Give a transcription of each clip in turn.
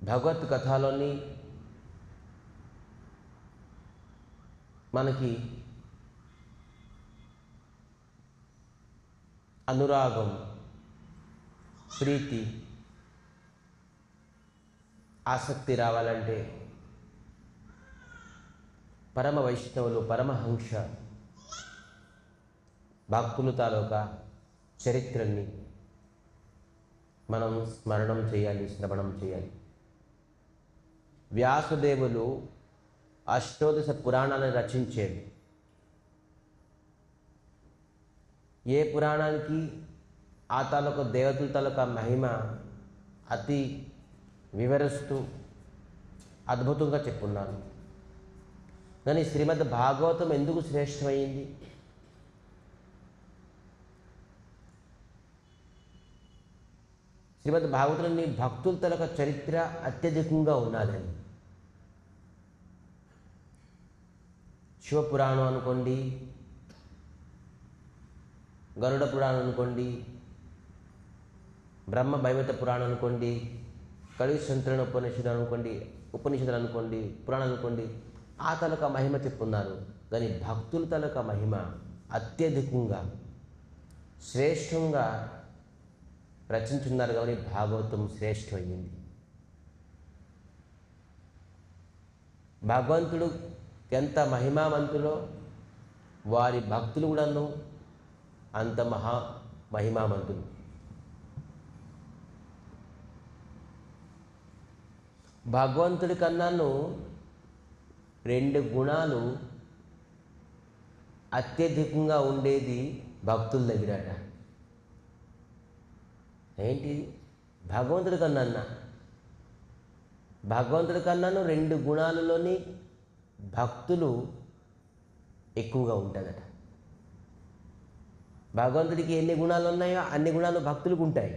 భగవత్ కథలోని మనకి అనురాగం, ప్రీతి, ఆసక్తి రావాలంటే పరమ వైష్ణవులు, పరమహంస భక్తుల తాలూకా చరిత్రని మనం స్మరణం చేయాలి, శ్రవణం చేయాలి. వ్యాసదేవులు అష్టోదశ పురాణాలను రచించారు. ఏ పురాణానికి ఆ తాలూకా దేవతల తాలూకా మహిమ అతి వివరిస్తూ అద్భుతంగా చెప్పున్నారు. కానీ శ్రీమద్ భాగవతం ఎందుకు శ్రేష్టమైంది? శ్రీమద్ భాగవతంలోని భక్తుల తాలూకా చరిత్ర అత్యధికంగా ఉన్నదని. శివపురాణం అనుకోండి, గరుడ పురాణం అనుకోండి, బ్రహ్మ భైవత పురాణం అనుకోండి, కలియుగ సంతరణ ఉపనిషత్తులు అనుకోండి, పురాణం అనుకోండి, ఆ తాలూకా మహిమ చెప్పున్నారు. కానీ భక్తుల తాలూకా మహిమ అత్యధికంగా శ్రేష్టంగా రచించున్నారు. కాబట్టి భాగవతం శ్రేష్టమైంది. భగవంతుడు ఎంత మహిమావంతులో వారి భక్తులు కూడాను అంత మహిమావంతులు. భగవంతుడి కన్నాను 2 గుణాలు అత్యధికంగా ఉండేది భక్తుల దగ్గరట. ఏంటి? భగవంతుడి కన్నాను 2 గుణాలలోని భక్తులు ఎక్కువగా ఉంటుందట. భగవంతుడికి ఎన్ని గుణాలు ఉన్నాయో అన్ని గుణాలు భక్తులకు ఉంటాయి.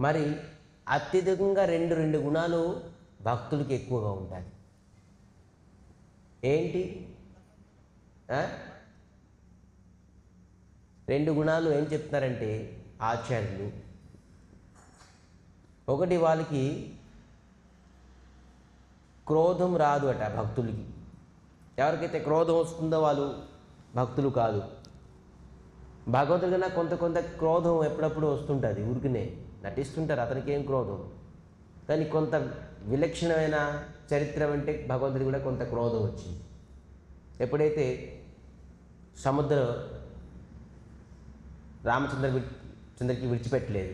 మరి అత్యధికంగా 2 గుణాలు భక్తులకి ఎక్కువగా ఉంటాయి. ఏంటి? 2 గుణాలు ఏం చెప్తున్నారంటే ఆచార్యులు, ఒకటి వాళ్ళకి క్రోధం రాదు అట భక్తులకి. ఎవరికైతే క్రోధం వస్తుందో వాళ్ళు భక్తులు కాదు. భగవంతుడి కన్నా కొంత క్రోధం ఎప్పుడప్పుడు వస్తుంటుంది, ఊరికినే నటిస్తుంటారు, అతనికి ఏం క్రోధం. కానీ కొంత విలక్షణమైన చరిత్ర అంటే భగవంతుడికి కూడా కొంత క్రోధం వచ్చింది. ఎప్పుడైతే సముద్రం రామచంద్రకి విడిచిపెట్టలేదు,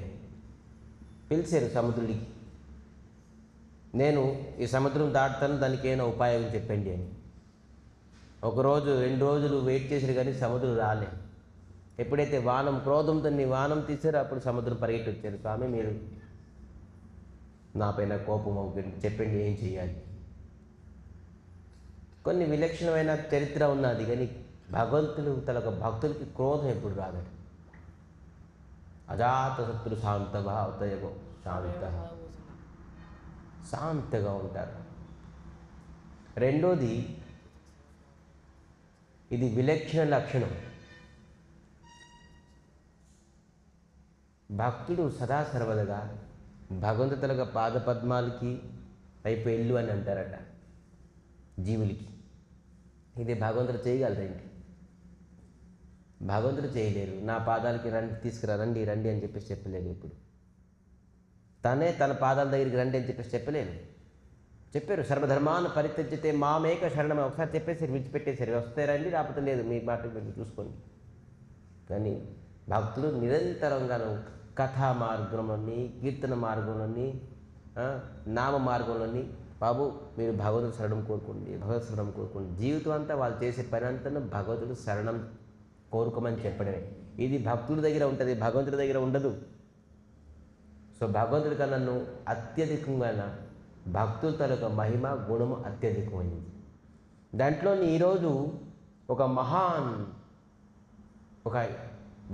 పిలిచారు సముద్రుడికి, నేను ఈ సముద్రం దాటుతాను, దానికి ఏమైనా ఉపాయం చెప్పండి అని. 1 రోజు 2 రోజులు వెయిట్ చేశారు కానీ సముద్రం రాలే. ఎప్పుడైతే క్రోధంతో వానం తీశారో అప్పుడు సముద్రం పరిగెట్టి వచ్చారు, స్వామి మీరు నా పైన కోపం చెప్పండి ఏం చేయాలి. కొన్ని విలక్షణమైన చరిత్ర ఉన్నది. కానీ భగవంతుడు తన భక్తులకి క్రోధం ఎప్పుడు రాదట. అజాత శత్రు శాంతభావతయగో శాంతగా ఉంటారు. రెండోది, ఇది విలక్షణ లక్షణం. భక్తుడు సదా సర్వదగా భగవంతుల పాదపద్మాలకి వైపు వెళ్ళు అని అంటారట జీవులకి. ఇది భగవంతుడు చేయగలరేంటి? భగవంతుడు చేయలేరు. నా పాదాలకి రండి అని చెప్పేసి చెప్పలేరు. ఇప్పుడు తనే తన పాదాల దగ్గరికి రండి అని చెప్పేసి చెప్పలేరు. చెప్పారు, సర్వధర్మాన్ని పరిత్యజ్యతే మామేక శరణం ఒకసారి చెప్పేసి విడిచిపెట్టేశారు. వస్తే రండి, రాకపోతే లేదు, మీ మాట మీరు చూసుకోండి. కానీ భక్తులు నిరంతరంగాను కథా మార్గంలోని, కీర్తన మార్గంలోని, నామ మార్గంలోని, బాబు మీరు భగవంతుడు శరణం కోరుకోండి. జీవితం అంతా వాళ్ళు చేసే పని అంతా భగవంతుడు శరణం కోరుకోమని చెప్పడమే. ఇది భక్తుడి దగ్గర ఉంటుంది, భగవంతుడి దగ్గర ఉండదు. సో భగవంతుడి కన్నా అత్యధికంగా భక్తుల తాలూకా మహిమ గుణము అత్యధికమైంది. దాంట్లోని ఈరోజు ఒక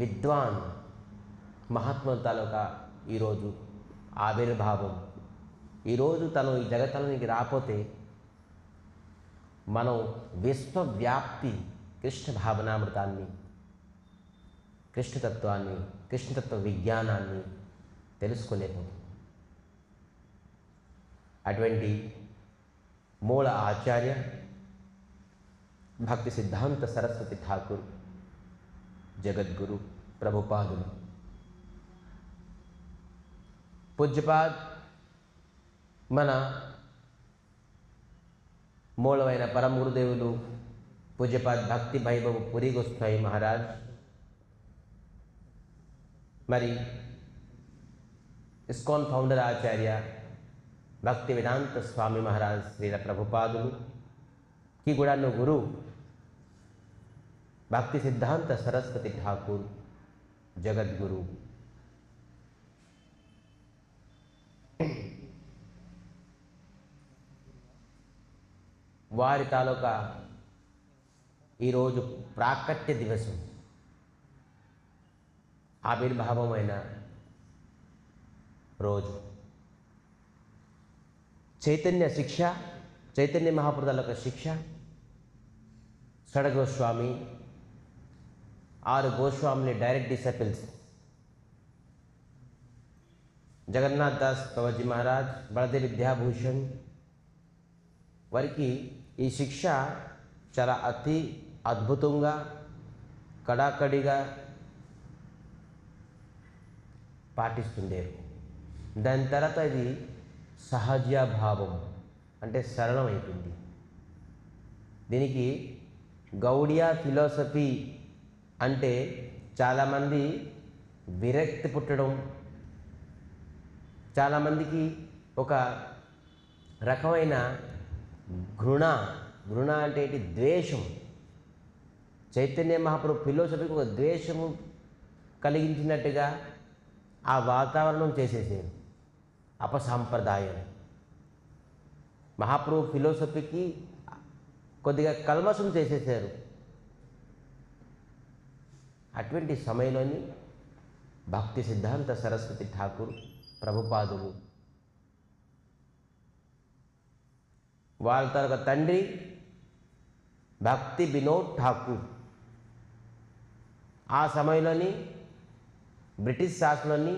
విద్వాన్ మహాత్ముల తాలూకా ఈరోజు ఆవిర్భావం. ఈరోజు తను ఈ జగత్తులోనికి రాకపోతే మనం విశ్వవ్యాప్తి కృష్ణ భావనామృతాన్ని, కృష్ణతత్వాన్ని, కృష్ణతత్వ విజ్ఞానాన్ని తెలుసుకోలేకపోతుంది. అటువంటి మూల ఆచార్య భక్తి సిద్ధాంత సరస్వతి ఠాకూర్ జగద్గురు ప్రభుపాదులు. పూజ్యపాద్ మన మూలమైన పరమ గురుదేవులు పూజ్యపాద్ భక్తి వైభవ్ పురి గోస్వామి మహారాజ్, మరి ఇస్కాన్ ఫౌండర్ ఆచార్య భక్తి వేదాంత స్వామి మహారాజ్ శ్రీల ప్రభుపాదులుకి కూడా గురు భక్తి సిద్ధాంత సరస్వతి ఠాకూర్ జగద్గురు. వారి తాలూకా ఈరోజు ప్రాకట్య దివసం, ఆవిర్భావమైన రోజు. చైతన్య శిక్ష, చైతన్య మహాప్రభుల యొక్క శిక్ష, షడగోస్వామి, 6 గోస్వాములు డైరెక్ట్ డిసైపుల్స్, జగన్నాథ్ దాస్ బాబాజీ మహారాజ్, బలదేవ్ విద్యాభూషణ్, వారికి ఈ శిక్ష చాలా అతి అద్భుతంగా కడాకడిగా పాటిస్తుండేరు. దాని తర్వాత ఇది సహజభావం అంటే సరళం అయిపోయింది. దీనికి గౌడియా ఫిలాసఫీ అంటే చాలామంది విరక్తి పుట్టడం, చాలామందికి ఒక రకమైన ఘృణ అంటే ఏంటి, ద్వేషం. చైతన్య మహాప్రభు ఫిలాసఫీకి ఒక ద్వేషము కలిగించినట్టుగా ఆ వాతావరణం చేసేసారు. అపసాంప్రదాయం మహాప్రభు ఫిలాసఫీకి కొద్దిగా కల్మషం చేసేసారు. అటువంటి సమయంలోని భక్తి సిద్ధాంత సరస్వతి ఠాకూర్ ప్రభుపాదులు, వాళ్ళ తరగ తండ్రి భక్తి వినోద్ ఠాకూర్, ఆ సమయంలోని బ్రిటిష్ శాసనంలోని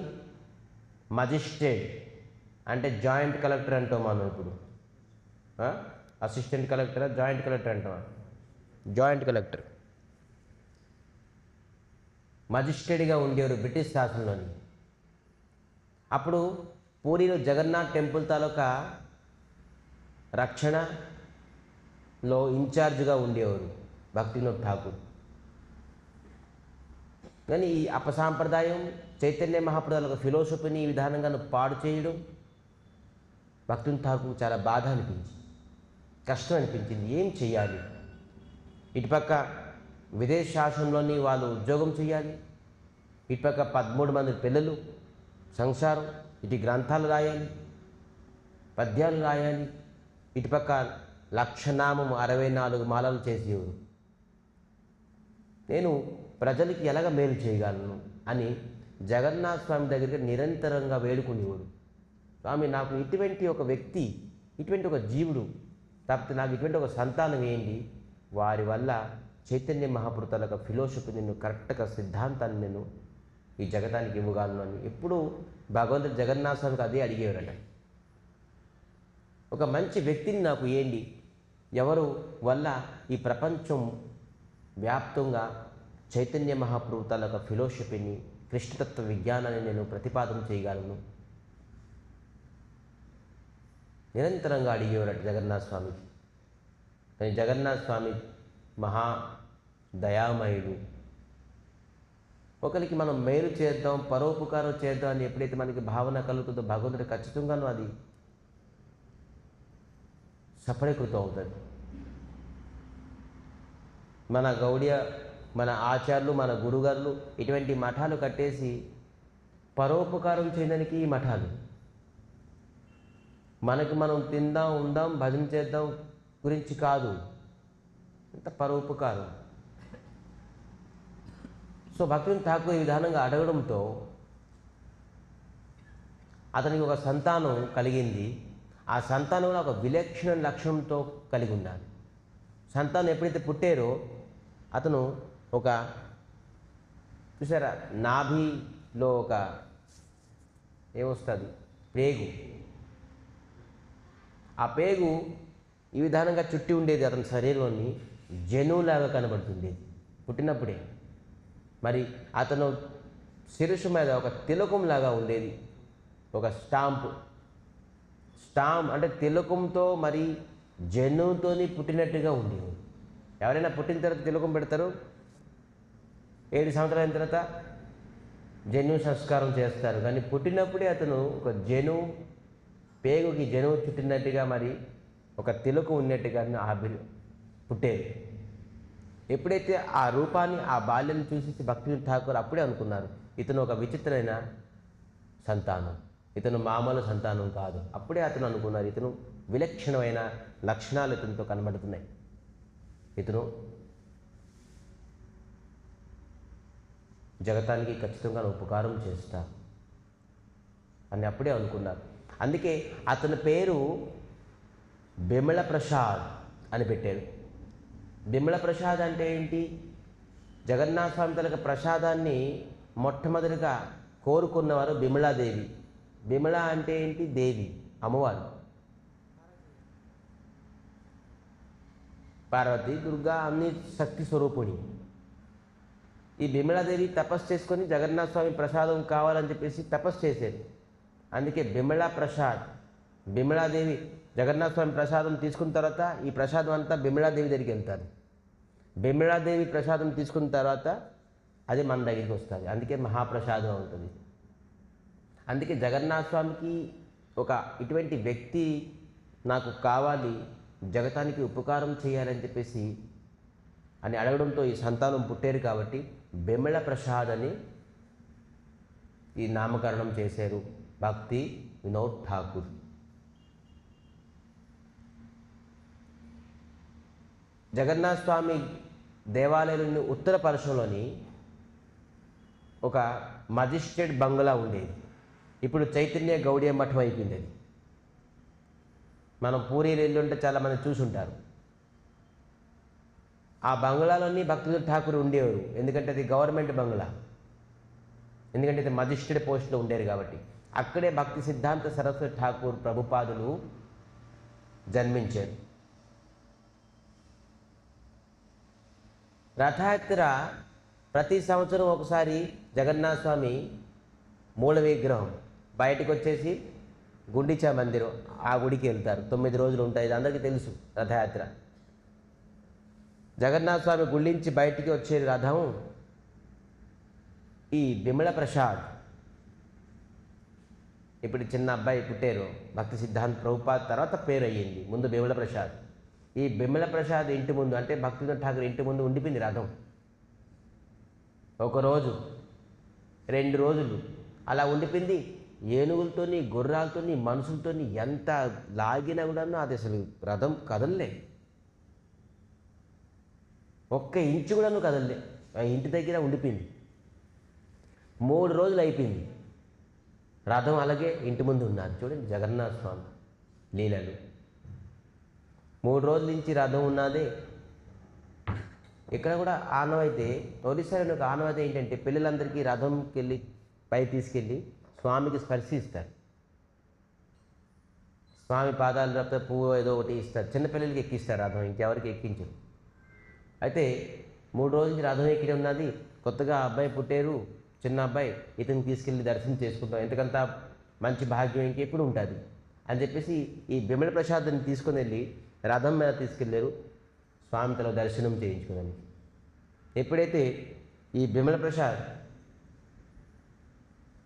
మజిస్ట్రేట్ అంటే జాయింట్ కలెక్టర్ అంటాం మనం ఇప్పుడు, అసిస్టెంట్ కలెక్టర్ జాయింట్ కలెక్టర్ అంటాం. జాయింట్ కలెక్టర్ మజిస్ట్రేట్గా ఉండేవారు బ్రిటిష్ శాసనంలోని. అప్పుడు పూరిలో జగన్నాథ్ టెంపుల్ తాలూకా రక్షణలో ఇన్ఛార్జ్గా ఉండేవారు భక్తి వినోద్ ఠాకూర్. కానీ ఈ అపసాంప్రదాయం చైతన్య మహాప్రభుల ఫిలాసఫీని ఈ విధానంగా పాడు చేయడం భక్తి వినోద్ ఠాకూర్ చాలా బాధ అనిపించింది, కష్టం అనిపించింది. ఏం చేయాలి? ఇటుపక్క విదేశ శాసనంలోని వాళ్ళు ఉద్యోగం చేయాలి, ఇటుపక్క 13 మంది పిల్లలు సంసారం, ఇటు గ్రంథాలు రాయాలి, పద్యాలు రాయాలి, ఇటుపక్క 1,00,000 నామం 64 మాలలు చేసేవారు. నేను ప్రజలకి ఎలాగ మేలు చేయగలను అని జగన్నాథ స్వామి దగ్గరికి నిరంతరంగా వేడుకునేవాడు. స్వామి, నాకు ఇటువంటి ఒక వ్యక్తి, ఇటువంటి ఒక జీవుడు, తప్పితే నాకు ఇటువంటి ఒక సంతానం వేయండి, వారి వల్ల చైతన్య మహాప్రభుల యొక్క ఫిలాసఫీ నేను కరెక్ట్గా సిద్ధాంతాన్ని నేను ఈ జగతానికి ఇవ్వగలను అని ఎప్పుడూ భగవంతుడు జగన్నాథ స్వామికి అదే అడిగేవారట. ఒక మంచి వ్యక్తిని నాకు వేయండి, ఎవరు వల్ల ఈ ప్రపంచం వ్యాప్తంగా చైతన్య మహాప్రభుల యొక్క ఫిలాసఫీని, కృష్ణతత్వ విజ్ఞానాన్ని నేను ప్రతిపాదన చేయగలను. నిరంతరంగా అడిగేవారట జగన్నాథ స్వామికి. కానీ జగన్నాథ స్వామి మహా దయామయుడు. ఒకరికి మనం మేలు చేద్దాం, పరోపకారం చేద్దాం అని ఎప్పుడైతే మనకి భావన కలుగుతుందో భగవంతుడు ఖచ్చితంగానూ అది సఫలీకృతం అవుతుంది. మన గౌడియ, మన ఆచార్యులు, మన గురుగారులు ఇటువంటి మఠాలు కట్టేసి పరోపకారం చేయడానికి ఈ మఠాలు, మనకి మనం తిందాం, ఉందాం, భజన చేద్దాం గురించి కాదు, అంత పరోపకారం. సో భక్తి వినోద్ ఠాకూర్ ఈ విధానంగా అడగడంతో అతనికి ఒక సంతానం కలిగింది. ఆ సంతానంలో ఒక విలక్షణ లక్షణంతో కలిగి ఉన్నాడు. సంతానం ఎప్పుడైతే పుట్టారో అతను ఒక, చూసారా, నాభిలో ఒక ఏమొస్తుంది, ప్రేగు, ఆ పేగు ఈ విధానంగా చుట్టి ఉండేది అతని శరీరంలోని, జనువులాగా కనబడుతుండేది పుట్టినప్పుడే. మరి అతను శిరస్సు మీద ఒక తిలకంలాగా ఉండేది, ఒక స్టాంప్ అంటే తిలకంతో మరి జనువుతోని పుట్టినట్టుగా ఉండేది. ఎవరైనా పుట్టిన తర్వాత తిలకం పెడతారు, 7 సంవత్సరాల అయిన తర్వాత జనువు సంస్కారం చేస్తారు. కానీ పుట్టినప్పుడే అతను ఒక జనువు, పేగుకి జనువు చుట్టినట్టుగా మరి ఒక తిలకం ఉన్నట్టుగా పుట్టేది. ఎప్పుడైతే ఆ రూపాన్ని, ఆ బాల్యం చూసి భక్తి ఠాకూర్ అప్పుడే అనుకున్నారు, ఇతను ఒక విచిత్రమైన సంతానం, ఇతను మామూలు సంతానం కాదు. అప్పుడే అతను అనుకున్నారు, ఇతను విలక్షణమైన లక్షణాలు ఇతనితో కనబడుతున్నాయి, ఇతను జగతానికి ఖచ్చితంగా ఉపకారం చేస్తా అని అప్పుడే అనుకున్నారు. అందుకే అతని పేరు బిమల ప్రసాద్ అని పెట్టారు. బిమల ప్రసాద్ అంటే ఏంటి? జగన్నాథ స్వామి తనకు ప్రసాదాన్ని మొట్టమొదటిగా కోరుకున్నవారు బిమలాదేవి. బిమల అంటే ఏంటి? దేవి, అమ్మవారు. పార్వతి, దుర్గా అన్ని శక్తి స్వరూపుణి. ఈ బిమలాదేవి తపస్సు చేసుకొని జగన్నాథ స్వామి ప్రసాదం కావాలని చెప్పేసి తపస్సు చేసేది. అందుకే బిమల ప్రసాద్. బిమలాదేవి జగన్నాథ స్వామి ప్రసాదం తీసుకున్న తర్వాత ఈ ప్రసాదం అంతా బిమలాదేవి దగ్గరికి వెళ్తారు. బిమలాదేవి ప్రసాదం తీసుకున్న తర్వాత అది మన దగ్గరికి వస్తుంది. అందుకే మహాప్రసాదం అవుతుంది. అందుకే జగన్నాథ స్వామికి ఒక ఇటువంటి వ్యక్తి నాకు కావాలి, జగతానికి ఉపకారం చేయాలని చెప్పేసి అని అడగడంతో ఈ సంతానం పుట్టారు. కాబట్టి బిమల ప్రసాద్ అని ఈ నామకరణం చేశారు భక్తి వినోద్ ఠాకూర్. జగన్నాథ స్వామి దేవాలయంలోని ఉత్తర పరశంలోని ఒక మజిస్ట్రేట్ బంగ్లా ఉండేది. ఇప్పుడు చైతన్య గౌడీయ మఠం అయిపోయింది అది. మనం పూరీలు వెళ్ళుంటే చాలామంది చూసుంటారు. ఆ బంగ్లాలోని భక్తి ఠాకూర్ ఉండేవారు. ఎందుకంటే అది గవర్నమెంట్ బంగ్లా, ఎందుకంటే ఇది మజిస్ట్రేట్ పోస్టులో ఉండేది కాబట్టి. అక్కడే భక్తి సిద్ధాంత సరస్వతి ఠాకూర్ ప్రభుపాదులు జన్మించారు. రథయాత్ర ప్రతి సంవత్సరం ఒకసారి జగన్నాథ స్వామి మూల విగ్రహం బయటకు వచ్చేసి గుండిచా మందిరం, ఆ గుడికి వెళ్తారు. 9 రోజులు ఉంటాయి, ఇది అందరికీ తెలుసు. రథయాత్ర జగన్నాథ స్వామి గుళ్ళించి బయటికి వచ్చే రథం ఈ బిమల ప్రసాద్. ఇప్పుడు చిన్న అబ్బాయి పుట్టారు, భక్తి సిద్ధాంత ప్రభుపాద్ తర్వాత పేరు అయ్యింది, ముందు బిమల ప్రసాద్. ఈ బిమల ప్రసాద్ ఇంటి ముందు, అంటే భక్తి ఠాకూర్ ఇంటి ముందు ఉండిపోయింది రథం. 1 రోజు 2 రోజులు అలా ఉండిపోయింది. ఏనుగులతోని, గుర్రాలతోని, మనుషులతోని ఎంత లాగినా కూడాను అది అసలు రథం కదలలే, ఒక్క ఇంచు కూడాను కదలలే. ఆ ఇంటి దగ్గర ఉండిపోయింది. 3 రోజులు అయిపోయింది, రథం అలాగే ఇంటి ముందు ఉన్నారు. చూడండి జగన్నాథ స్వామి లీలలు. 3 రోజుల నుంచి రథం ఉన్నదే. ఇక్కడ కూడా ఆనవాయితీ, ఒరిస్సాలోని ఒక ఆనవాయితీ ఏంటంటే పిల్లలందరికీ రథంకి వెళ్ళి పై తీసుకెళ్ళి స్వామికి స్పర్శిస్తారు. స్వామి పాదాలు లేకపోతే పువ్వు ఏదో ఒకటి ఇస్తారు. చిన్నపిల్లలకి ఎక్కిస్తారు రథం, ఇంకెవరికి ఎక్కించరు. అయితే 3 రోజులకి రథం ఎక్కి ఉన్నది. కొత్తగా అబ్బాయి పుట్టారు, చిన్న అబ్బాయి, ఇతను తీసుకెళ్ళి దర్శనం చేసుకుంటాం, ఎంతకంత మంచి భాగ్యం ఇంకెప్పుడు ఉంటుంది అని చెప్పేసి ఈ బిమల ప్రసాద్ని తీసుకొని వెళ్ళి రథం మీద తీసుకెళ్ళారు స్వామితో దర్శనం చేయించుకున్నాను. ఎప్పుడైతే ఈ బిమల ప్రసాద్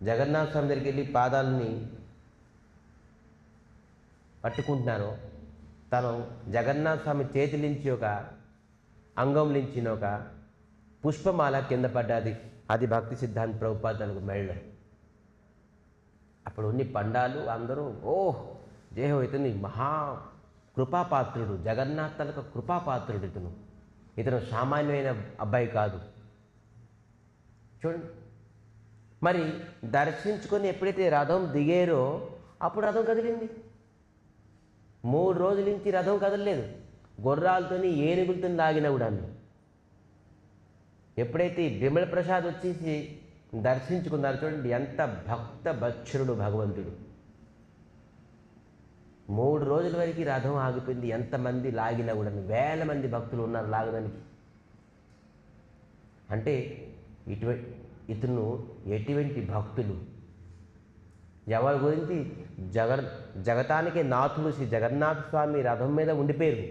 జగన్నాథ స్వామి దగ్గరికి వెళ్ళి పాదాలని పట్టుకుంటున్నారో, తను జగన్నాథ స్వామి చేతి నుంచి ఒక అంగం నుంచి ఒక పుష్పమాల కింద పడ్డది. అది భక్తి సిద్ధాంత ప్రభుపాదాలకు మెళ్ళ. అప్పుడు ఉన్ని పండాలు అందరూ, ఓహ్ జయహో, ఇతని మహా కృపాపాత్రుడు, జగన్నాథ్ తనకు కృపాపాత్రుడు ఇతను సామాన్యమైన అబ్బాయి కాదు. చూడండి, మరి దర్శించుకొని ఎప్పుడైతే రథం దిగారో అప్పుడు రథం కదిలింది. 3 రోజుల నుంచి రథం కదలలేదు, గుర్రాలతోని ఏనుగులతో లాగిన కూడా. ఎప్పుడైతే బిమల ప్రసాద్ వచ్చేసి దర్శించుకున్నారు, చూడండి ఎంత భక్త బత్సరుడు భగవంతుడు. 3 రోజుల వరకు రథం ఆగిపోయింది. ఎంతమంది లాగినా కూడా వేల మంది భక్తులు ఉన్నారు లాగడానికి. అంటే ఇతను ఎటువంటి భక్తులు, ఎవరి గురించి జగతానికే నాథుడు శ్రీ జగన్నాథ స్వామి రథం మీద ఉండిపోయారు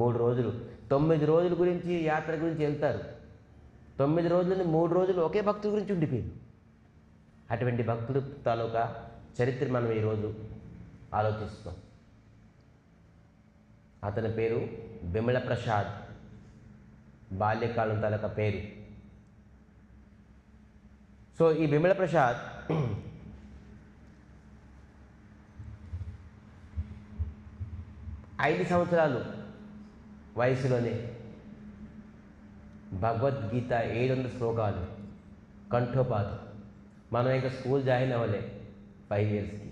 3 రోజులు. 9 రోజుల గురించి యాత్ర గురించి వెళ్తారు. 9 రోజులని 3 రోజులు ఒకే భక్తుల గురించి ఉండిపోయారు. అటువంటి భక్తుడు తాలూకా చరిత్ర మనం ఈరోజు ఆలోచిస్తాం. అతని పేరు బిమల ప్రసాద్. బాల్యకాలం తాలూకా పేరు. సో ఈ బిమల ప్రసాద్ ఐదు సంవత్సరాలు వయసులోనే భగవద్గీత 700 శ్లోకాలు కంఠోపాఠం. మనం ఇంకా స్కూల్ జాయిన్ అవ్వలే 5 ఇయర్స్కి.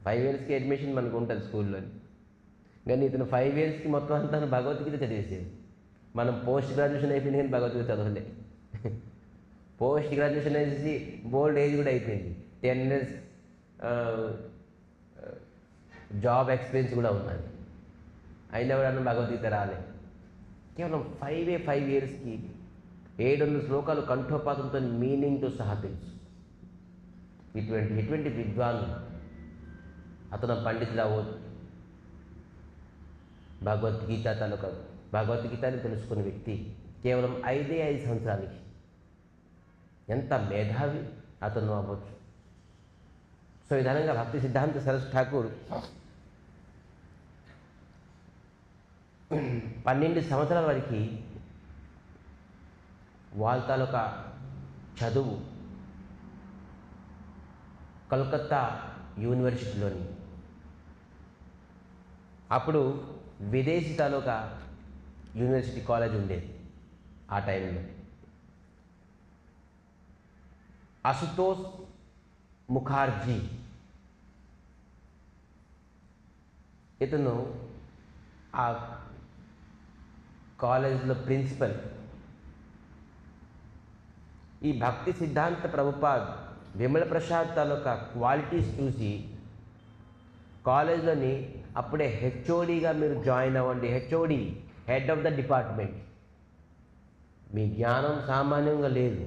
5 ఇయర్స్కి అడ్మిషన్ మనకు ఉంటుంది స్కూల్లోని. కానీ ఇతను 5 ఇయర్స్కి మొత్తం అంతా భగవద్గీత చదివేసేది. మనం పోస్ట్ గ్రాడ్యుయేషన్ అయిపోయింది కానీ భగవద్గీత చదవలే. పోస్ట్ గ్రాడ్యుయేషన్ వేసి బోల్డ్ ఏజ్ కూడా అయిపోయింది. 10 ఇయర్స్ జాబ్ ఎక్స్పీరియన్స్ కూడా ఉన్నది. అయినా కూడా భగవద్గీత రాలే. కేవలం 5 ఇయర్స్కి 700 శ్లోకాలు కంఠోపాతంతో మీనింగ్తో సహా తెలుసు. ఎటువంటి విద్వాన్ అతను పండితులు అవ్వదు. భగవద్గీతని తెలుసుకున్న వ్యక్తి కేవలం 5 సంవత్సరాలకి ఎంత మేధావి అతను అవ్వచ్చు. సో ఈ విధంగా భక్తి సిద్ధాంత సరస్వతి ఠాకూర్ 12 సంవత్సరాల వరకు వాళ్ళ తాలూకా చదువు కలకత్తా యూనివర్సిటీలోని. అప్పుడు విదేశీ తాలూకా యూనివర్సిటీ కాలేజ్ ఉండేది ఆ టైంలో. అశుతోష్ ముఖర్జీ ఇతను ఆ కాలేజ్లో ప్రిన్సిపల్. ఈ భక్తి సిద్ధాంత ప్రభుపాద్ విమల ప్రసాద్ తాలూకా క్వాలిటీస్ చూసి కాలేజ్లోని అప్పుడే హెచ్ఓడిగా మీరు జాయిన్ అవ్వండి. HOD, head of the department. మీ జ్ఞానం సామాన్యంగా లేదు.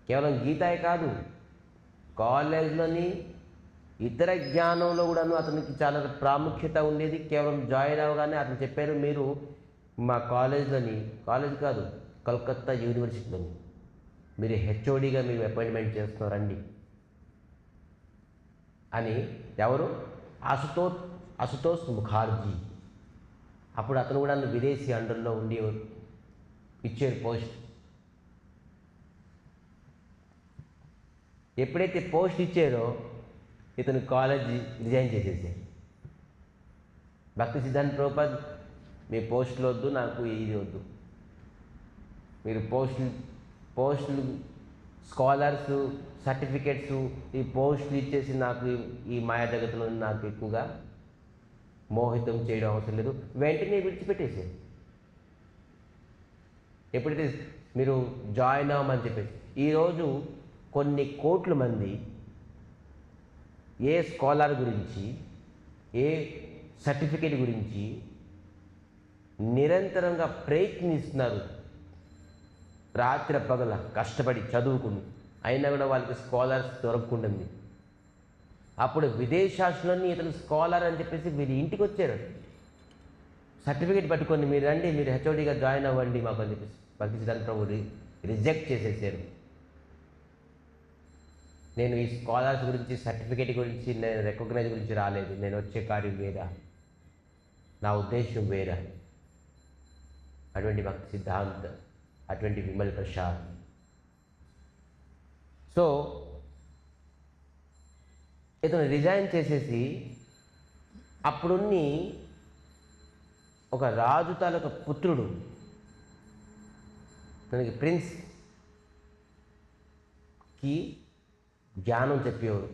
కేవలం గీతాయే కాదు, కాలేజ్లోని ఇతర జ్ఞానంలో కూడాను అతనికి చాలా ప్రాముఖ్యత ఉండేది. కేవలం జాయిన్ అవ్వగానే అతను చెప్పారు, మీరు మా కాలేజ్ కాదు కలకత్తా యూనివర్సిటీలోని మీరు హెచ్ఓడిగా మీరు అపాయింట్మెంట్ చేస్తున్నారండి అని. ఎవరు? అశుతోష్ ముఖర్జీ. అప్పుడు అతను కూడా విదేశీ అండర్లో ఉండి ఇచ్చారు పోస్ట్. ఎప్పుడైతే పోస్ట్ ఇచ్చారో ఇతను కాలేజ్ రిజైన్ చేసేసారు. భక్తి సిద్ధాంత ప్రభుపాద్, మీ పోస్టులు వద్దు, నాకు ఇది వద్దు. మీరు పోస్టులు స్కాలర్స్ సర్టిఫికెట్స్ ఈ పోస్టులు ఇచ్చేసి నాకు ఈ మాయా జగత్తులో నాకు ఎక్కువగా మోహితం చేయడం అవసరం లేదు. వెంటనే విడిచిపెట్టేసారు. ఎప్పుడైతే మీరు జాయిన్ అవ్వమని చెప్పేసి, ఈరోజు కొన్ని కోట్ల మంది ఏ స్కాలర్ గురించి, ఏ సర్టిఫికేట్ గురించి నిరంతరంగా ప్రయత్నిస్తున్నారు. రాత్రి పగల కష్టపడి చదువుకుని అయినా కూడా వాళ్ళకి స్కాలర్స్ దొరకకుంటుంది. అప్పుడు విదేశాల్లోని ఇతను స్కాలర్ అని చెప్పేసి వీరి ఇంటికి వచ్చారు. సర్టిఫికేట్ పట్టుకొని మీరు రండి, మీరు హెచ్ఓడిగా జాయిన్ అవ్వండి మాకు అని చెప్పేసి భక్తి సిద్ధాంత ప్రభు రిజెక్ట్ చేసేసారు. నేను ఈ స్కాలర్స్ గురించి, సర్టిఫికేట్ గురించి, నేను రికగ్నైజ్ గురించి రాలేదు. నేను వచ్చే కార్యం వేరా, నా ఉద్దేశం వేరా. అటువంటి భక్తి సిద్ధాంత, అటువంటి విమల్ ప్రసాద్. సో ఇతను రిజైన్ చేసేసి అప్పుడున్ని ఒక రాజు తాలూకా పుత్రుడు, తనకి ప్రిన్స్కి జ్ఞానం చెప్పేవారు,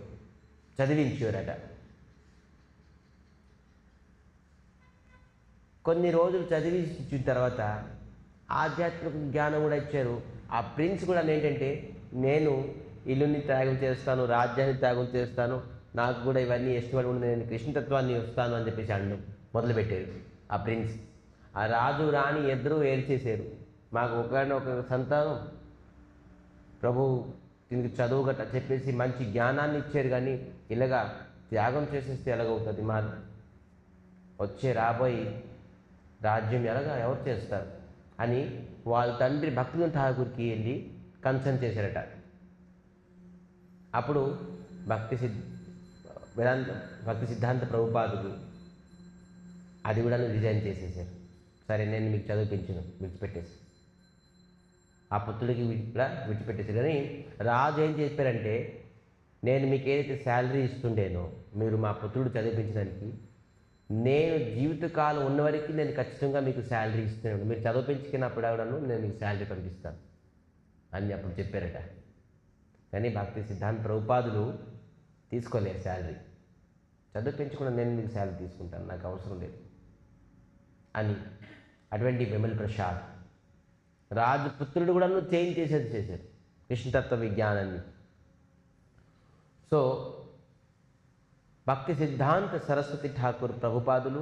చదివించేవారట. కొన్ని రోజులు చదివించిన తర్వాత ఆధ్యాత్మిక జ్ఞానం కూడా ఇచ్చారు. ఆ ప్రిన్స్ కూడా ఏంటంటే, నేను ఇల్లుని త్యాగం చేస్తాను, రాజ్యాన్ని త్యాగం చేస్తాను, నాకు కూడా ఇవన్నీ ఇష్టపడి ఉండి నేను కృష్ణతత్వాన్ని వస్తాను అని చెప్పేసి అనడం మొదలుపెట్టారు ఆ ప్రిన్స్. ఆ రాజు రాణి ఇద్దరూ ఏడ్చేశారు, మాకు ఒకనొక సంతానం ప్రభు దీనికి చదువు గట్ట చెప్పేసి మంచి జ్ఞానాన్ని ఇచ్చారు, కానీ ఇలాగా త్యాగం చేసేస్తే ఎలాగవుతుంది, మా వచ్చే రాబోయే రాజ్యం ఎవరు చేస్తారు అని వాళ్ళ తండ్రి భక్తివేదాంత ఠాకూర్కి వెళ్ళి కన్సర్న్ చేశారట. అప్పుడు భక్తి సిద్ధాంత ప్రభుపాదులు అది కూడా రిజైన్ చేసేసారు. సరే నేను మీకు చదివించను, విడిచిపెట్టేసి ఆ పుత్రుడికి కూడా విడిచిపెట్టేసారు. కానీ రాజు ఏం చెప్పారంటే, నేను మీకు ఏదైతే శాలరీ ఇస్తుండేనో మీరు మా పుత్రుడు చదివించడానికి, నేను జీవితకాలం ఉన్నవరకు నేను ఖచ్చితంగా మీకు శాలరీ ఇస్తున్నాను, మీరు చదివించుకున్నప్పుడు ఎవడను నేను మీకు శాలరీ పంపిస్తాను అని అప్పుడు చెప్పారట. కానీ భక్తి సిద్ధాంత ప్రభుపాదులు తీసుకోలేరు శాలరీ, చదివించకుండా నేను మీకు శాలరీ తీసుకుంటాను, నాకు అవసరం లేదు అని. అటువంటి విమల్ ప్రసాద్ రాజపుత్రుడు కూడా చేంజ్ చేశారు కృష్ణతత్వ విజ్ఞానాన్ని. సో భక్తి సిద్ధాంత సరస్వతి ఠాకూర్ ప్రభుపాదులు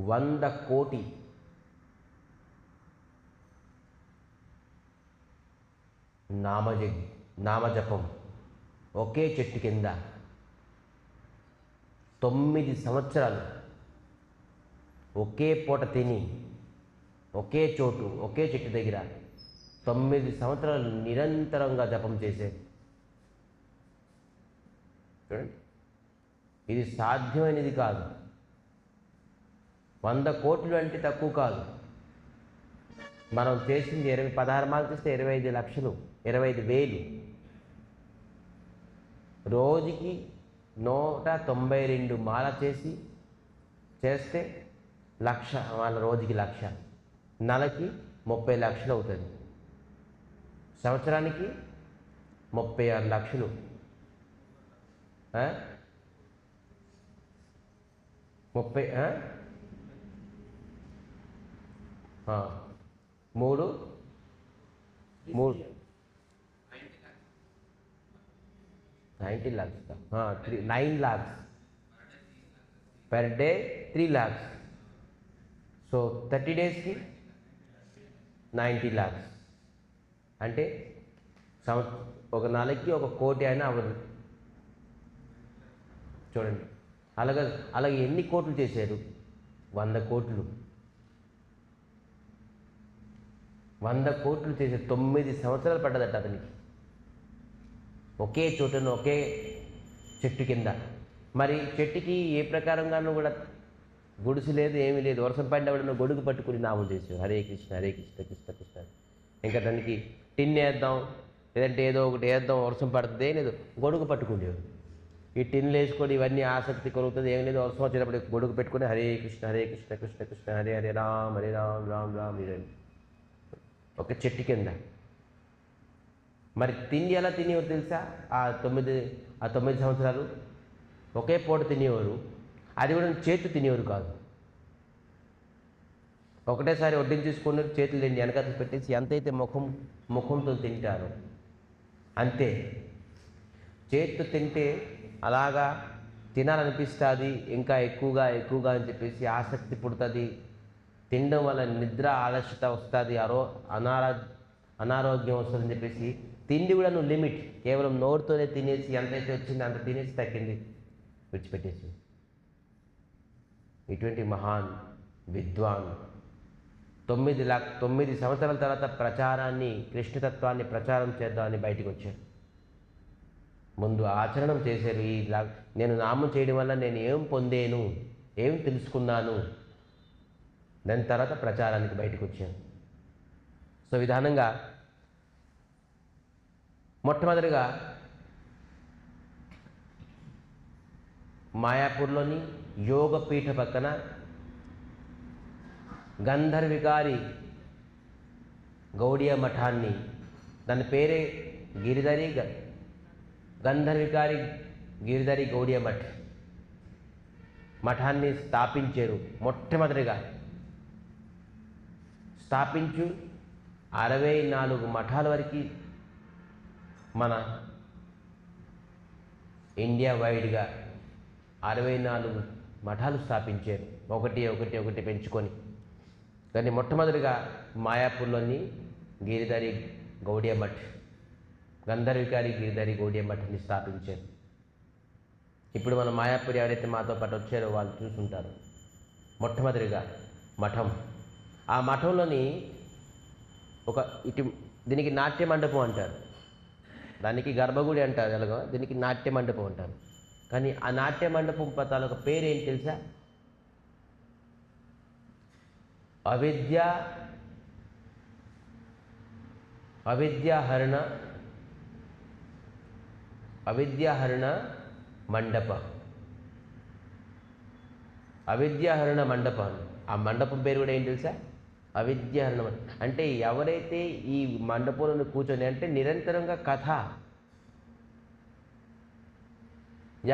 100 కోటి నామజపం ఒకే చెట్టు కింద 9 సంవత్సరాలు ఒకే పూట తిని ఒకే చోటు ఒకే చెట్టు దగ్గర 9 సంవత్సరాలు నిరంతరంగా జపం చేసే. చూడండి, ఇది సాధ్యమైనది కాదు. 100 కోట్లు అంటే తక్కువ కాదు. మనం చేసింది 16 మాలు చేస్తే 25 లక్షలు, 25,000. రోజుకి 192 మాల చేస్తే 1,00,000, వాళ్ళ రోజుకి 1,00,000, నెలకి 30 లక్షలు అవుతుంది, సంవత్సరానికి 36 లక్షలు. 90 lakhs, 9 lakhs per day, 3 lakhs. So 30 డేస్కి 90 lakhs అంటే ఒక నెలకి 1 కోటి అయినా అవ్వదు. చూడండి, అలాగే ఎన్ని కోట్లు చేశారు? 100 కోట్లు. 100 కోట్లు చేసే 9 సంవత్సరాలు పడ్డదట అతనికి, ఒకే చోటును ఒకే చెట్టు కింద. మరి చెట్టుకి ఏ ప్రకారంగానూ కూడా గుడిసి లేదు, ఏమీ లేదు. వర్షం పడినప్పుడు గొడుగు పట్టుకుని నామం చేసేవాడు, హరే కృష్ణ హరే కృష్ణ కృష్ణ కృష్ణ. ఇంకా దానికి టిన్ వేద్దాం, లేదంటే ఏదో ఒకటి వేద్దాం, వర్షం పడుతుంది, ఏం లేదు, గొడుగు పట్టుకునేవాడు. ఈ టిన్లు వేసుకొని ఇవన్నీ ఆసక్తి కలుగుతుంది, ఏం లేదు, వర్షం వచ్చేటప్పుడు గొడుగు పెట్టుకొని హరే కృష్ణ కృష్ణ కృష్ణ హరే హరే రామ్ హరే రామ్ రామ్ రామ్ హరే. ఒక చెట్టు కింద. మరి తిండి ఎలా తినేవారు తెలుసా? ఆ 9 సంవత్సరాలు ఒకే పూట తినేవారు. అది కూడా చేతు తినేవారు కాదు, ఒకటేసారి వడ్డీని తీసుకున్నారు, చేతులు తిండి వెనకాల పెట్టేసి ఎంతైతే ముఖంతో తింటారో అంతే. చేతు తింటే అలాగా తినాలనిపిస్తుంది, ఇంకా ఎక్కువగా అని చెప్పేసి ఆసక్తి పుడుతుంది. తినడం వల్ల నిద్ర ఆలస్యత వస్తుంది, అనారోగ్యం వస్తుందని చెప్పేసి తిండి కూడా నువ్వు లిమిట్, కేవలం నోరుతోనే తినేసి ఎంతైతే వచ్చిందో అంత తినేసి తగ్గింది, విడిచిపెట్టేసి. ఇటువంటి మహాన్ విద్వాన్ 9 సంవత్సరాల తర్వాత ప్రచారాన్ని, కృష్ణతత్వాన్ని ప్రచారం చేద్దామని బయటికి వచ్చారు. ముందు ఆచరణం చేశారు. నేను నామం చేయడం వల్ల నేను ఏం పొందేను, ఏం తెలుసుకున్నాను, దాని తర్వాత ప్రచారానికి బయటకు వచ్చాను. సో విధానంగా మొట్టమొదటిగా మాయాపూర్లోని యోగపీఠ పక్కన గంధర్వికారి గౌడియ మఠాన్ని, దాని పేరే గంధర్వికారి గిరిధరి గౌడియ మఠాన్ని స్థాపించారు. మొట్టమొదటిగా స్థాపించు 64 మఠాల వరకు మన ఇండియా వైడ్గా 64 మఠాలు స్థాపించారు, ఒకటి ఒకటి ఒకటి పెంచుకొని. కానీ మొట్టమొదటిగా మాయాపూర్లోని గిరిధారి గౌడియ మఠ్, గంధర్వికారి గిరిధారి గౌడియ మఠ్ని స్థాపించారు. ఇప్పుడు మన మాయాపూర్ ఎవరైతే మాతో పాటు వచ్చారో వాళ్ళు చూసుంటారు. మొట్టమొదటిగా మఠం. ఆ మఠంలోని దీనికి నాట్య మండపం అంటారు, దానికి గర్భగుడి అంటారు, ఎలాగో దీనికి నాట్య మండపం అంటారు. కానీ ఆ నాట్య మండపం తాలూకు పేరు ఏంటి తెలుసా? అవిద్యాహరణ మండప. అవిద్యాహరణ మండపం. ఆ మండపం పేరు కూడా ఏంటి తెలుసా? అవిద్యాహరణ. అంటే ఎవరైతే ఈ మండపంలో కూర్చొని, అంటే నిరంతరంగా కథ,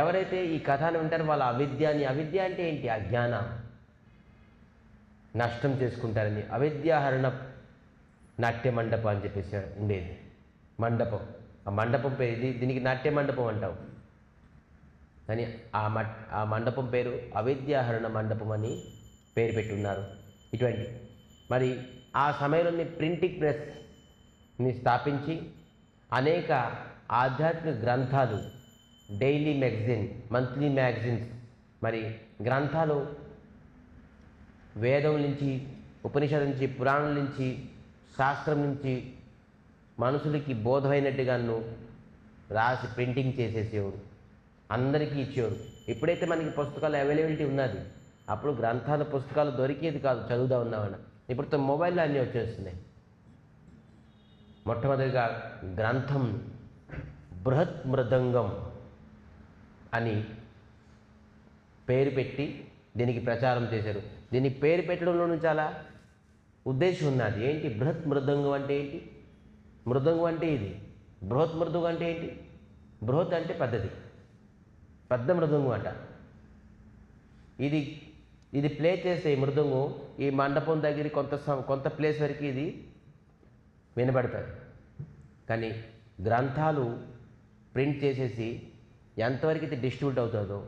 ఎవరైతే ఈ కథను వింటారో వాళ్ళ అవిద్య అంటే ఏంటి? అజ్ఞాన నష్టం చేసుకుంటారని అవిద్యాహరణ నాట్య మండపం అని చెప్పేసి ఉండేది మండపం. ఆ మండపం పేరు దీనికి నాట్య మండపం అంటావు, కానీ ఆ మండపం పేరు అవిద్యాహరణ మండపం అని పేరు పెట్టున్నారు. ఇటువంటి మరి ఆ సమయంలోని ప్రింటింగ్ ప్రెస్ని స్థాపించి అనేక ఆధ్యాత్మిక గ్రంథాలు, డైలీ మ్యాగజైన్, మంత్లీ మ్యాగజైన్స్, మరి గ్రంథాలు వేదం నుంచి, ఉపనిషత్తు నుంచి, పురాణం నుంచి, శాస్త్రం నుంచి మనుషులకి బోధమైనట్టుగాను రాసి ప్రింటింగ్ చేసేసేవాడు, అందరికీ ఇచ్చేవాడు. ఎప్పుడైతే మనకి పుస్తకాలు అవైలబిలిటీ ఉన్నది, అప్పుడు గ్రంథాల పుస్తకాలు దొరికేది కాదు, చదువుదా ఉన్నామన్న. ఇప్పుడు మొబైల్లో అన్నీ వచ్చేస్తున్నాయి. మొట్టమొదటిగా గ్రంథం బృహత్ మృదంగం అని పేరు పెట్టి దీనికి ప్రచారం చేశారు. దీనికి పేరు పెట్టడంలోనూ చాలా ఉద్దేశం ఉన్నది. ఏంటి బృహత్ మృదంగం అంటే ఏంటి? మృదంగం అంటే ఇది. బృహత్ మృదంగం అంటే ఏంటి? బృహత్ అంటే పెద్దది, పెద్ద మృదంగం అట. ఇది ప్లే చేస్తే ఈ మృదంగం ఈ మండపం దగ్గర కొంత ప్లేస్ వరకు ఇది వినబడతాయి. కానీ గ్రంథాలు ప్రింట్ చేసేసి ఎంతవరకు ఇది డిస్ట్రిబ్యూట్ అవుతుందో,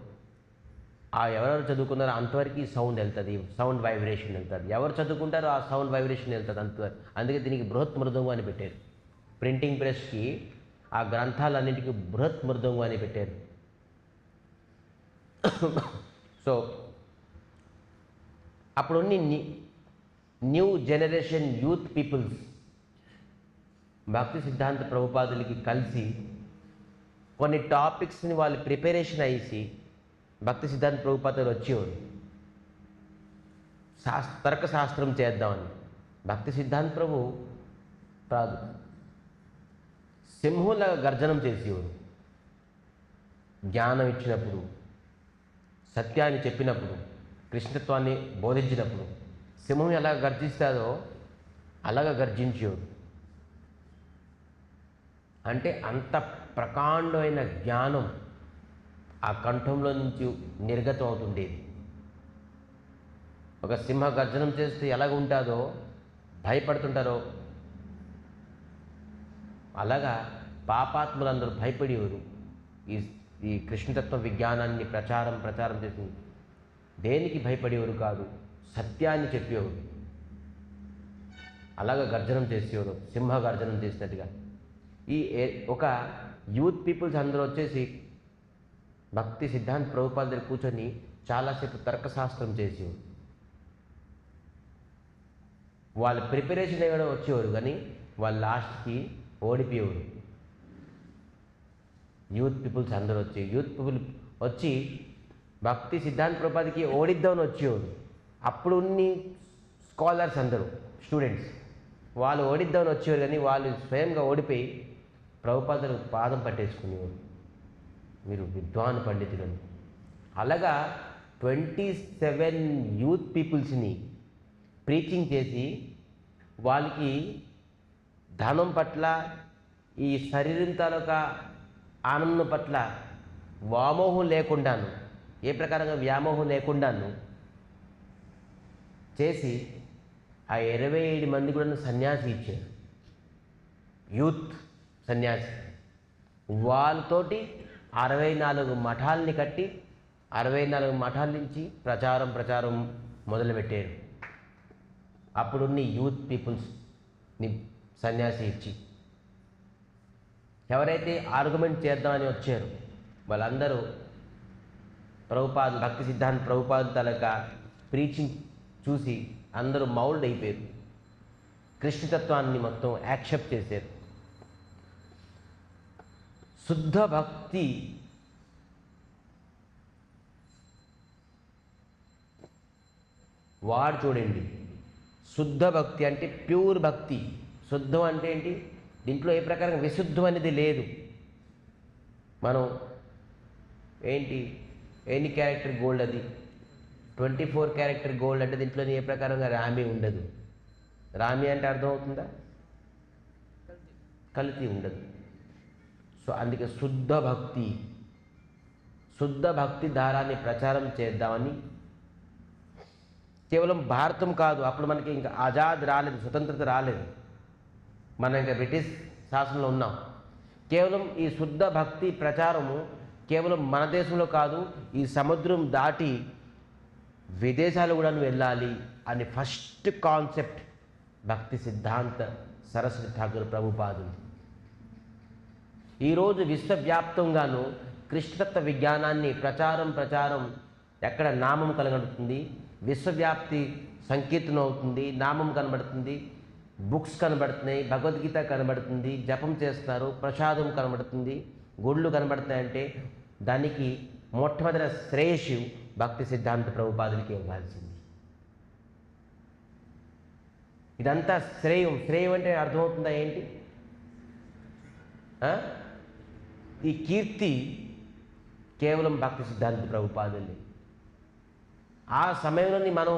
ఎవరెవరు చదువుకున్నారో అంతవరకు ఈ సౌండ్ వెళ్తుంది, సౌండ్ వైబ్రేషన్ వెళ్తుంది. ఎవరు చదువుకుంటారో ఆ సౌండ్ వైబ్రేషన్ వెళ్తుంది అంతవరకు. అందుకే దీనికి బృహత్ మృదంగం అని పెట్టారు. ప్రింటింగ్ ప్రెస్కి ఆ గ్రంథాలన్నింటికి బృహత్ మృదంగం అని పెట్టారు. సో అప్పుడున్న న్యూ జనరేషన్ యూత్ పీపుల్స్ భక్తి సిద్ధాంత ప్రభుపాదులకి కలిసి కొన్ని టాపిక్స్ని వాళ్ళు ప్రిపరేషన్ అయ్యి భక్తి సిద్ధాంత ప్రభుపాదులు వచ్చేవాడు. తర్కశాస్త్రం చేద్దామని భక్తి సిద్ధాంత ప్రభు కాదు, సింహంలా గర్జనం చేసేవాడు. జ్ఞానం ఇచ్చినప్పుడు, సత్యాన్ని చెప్పినప్పుడు, కృష్ణత్వాన్ని బోధించినప్పుడు సింహం ఎలా గర్జిస్తాదో అలాగా గర్జించేవాడు. అంటే అంత ప్రకాండమైన జ్ఞానం ఆ కంఠంలో నుంచి నిర్గతం అవుతుండేది. ఒక సింహ గర్జనం చేస్తే ఎలాగ ఉంటుందో, భయపడుతుంటారో అలాగా పాపాత్ములందరూ భయపడేవారు. ఈ కృష్ణతత్వ విజ్ఞానాన్ని ప్రచారం చేసింది. దేనికి భయపడేవారు కాదు, సత్యాన్ని చెప్పేవారు. అలాగా గర్జనం చేసేవారు, సింహ గర్జనం చేసినట్టుగా. ఒక యూత్ పీపుల్స్ అందరూ వచ్చేసి భక్తి సిద్ధాంత ప్రభుపాద దగ్గర కూర్చొని చాలాసేపు తర్కశాస్త్రం చేసేవారు. వాళ్ళు ప్రిపరేషన్ అయ్యడం వచ్చేవారు, కానీ వాళ్ళు లాస్ట్కి ఓడిపోయేవారు. యూత్ పీపుల్స్ అందరూ వచ్చి భక్తి సిద్ధాంత ప్రభుపాదకి ఓడిద్దామని వచ్చేవారు. అప్పుడు ఉన్ని స్కాలర్స్ అందరూ స్టూడెంట్స్ వాళ్ళు ఓడిద్దామని వచ్చేవారు, కానీ వాళ్ళు స్వయంగా ఓడిపోయి ప్రభుపాదలు పాదం పట్టేసుకునేవారు, మీరు విద్వాన్ పండితులని. అలాగా 27 యూత్ పీపుల్స్ని ప్రీచింగ్ చేసి వాళ్ళకి ధనం పట్ల, ఈ శరీరం తాలూకా ఆనందం పట్ల వ్యామోహం లేకుండాను, ఏ ప్రకారంగా వ్యామోహం లేకుండాను చేసి ఆ 27 మంది కూడా సన్యాసి ఇచ్చారు, యూత్ సన్యాసి. వాళ్ళతోటి 64 మఠాల్ని కట్టి 64 మఠాల నుంచి ప్రచారం మొదలుపెట్టారు. అప్పుడున్న యూత్ పీపుల్స్ని సన్యాసి ఇచ్చి ఎవరైతే ఆర్గ్యుమెంట్ చేద్దామని వచ్చారు వాళ్ళందరూ ప్రభుపాద భక్తి సిద్ధాంత ప్రభుపాద తాలూకా ప్రీచింగ్ చూసి అందరూ మౌల్డ్ అయిపోయారు. కృష్ణతత్వాన్ని మొత్తం యాక్సెప్ట్ చేశారు. శుద్ధ భక్తి వాడు చూడండి, శుద్ధ భక్తి అంటే ప్యూర్ భక్తి. శుద్ధం అంటే ఏంటి? దీంట్లో ఏ ప్రకారం విశుద్ధం అనేది లేదు. మనం ఏంటి ఎన్ని క్యారెక్టర్ గోల్డ్ అది 24 క్యారెక్టర్ గోల్డ్ అంటే దీంట్లో ఏ ప్రకారంగా రామి ఉండదు. రామి అంటే అర్థమవుతుందా? కల్తీ ఉండదు. సో అందుకే శుద్ధ భక్తి దారాన్ని ప్రచారం చేద్దామని కేవలం భారతం కాదు, అప్పుడు మనకి ఇంకా ఆజాద్ రాలేదు, స్వతంత్రత రాలేదు, మనం ఇంకా బ్రిటిష్ శాసనంలో ఉన్నాం. కేవలం ఈ శుద్ధ భక్తి ప్రచారము కేవలం మన దేశంలో కాదు, ఈ సముద్రం దాటి విదేశాలు కూడా వెళ్ళాలి అని ఫస్ట్ కాన్సెప్ట్ భక్తి సిద్ధాంత సరస్వతి ఠాకూర్ ప్రభుపాదులు. ఈరోజు విశ్వవ్యాప్తంగాను కృష్ణతత్వ విజ్ఞానాన్ని ప్రచారం ఎక్కడ నామం కలగడుతుంది, విశ్వవ్యాప్తి సంకీర్తనం అవుతుంది, నామం కనబడుతుంది, బుక్స్ కనబడుతున్నాయి, భగవద్గీత కనబడుతుంది, జపం చేస్తున్నారు, ప్రసాదం కనబడుతుంది, గుళ్ళు కనబడుతున్నాయంటే దానికి మొట్టమొదటి శ్రేయస్సు భక్తి సిద్ధాంత ప్రభుపాదులకి ఇవ్వాల్సింది. ఇదంతా శ్రేయం అంటే అర్థమవుతుందా ఏంటి? ఈ కీర్తి కేవలం భక్తి సిద్ధాంత ప్రభుపాదులే. ఆ సమయంలోని మనం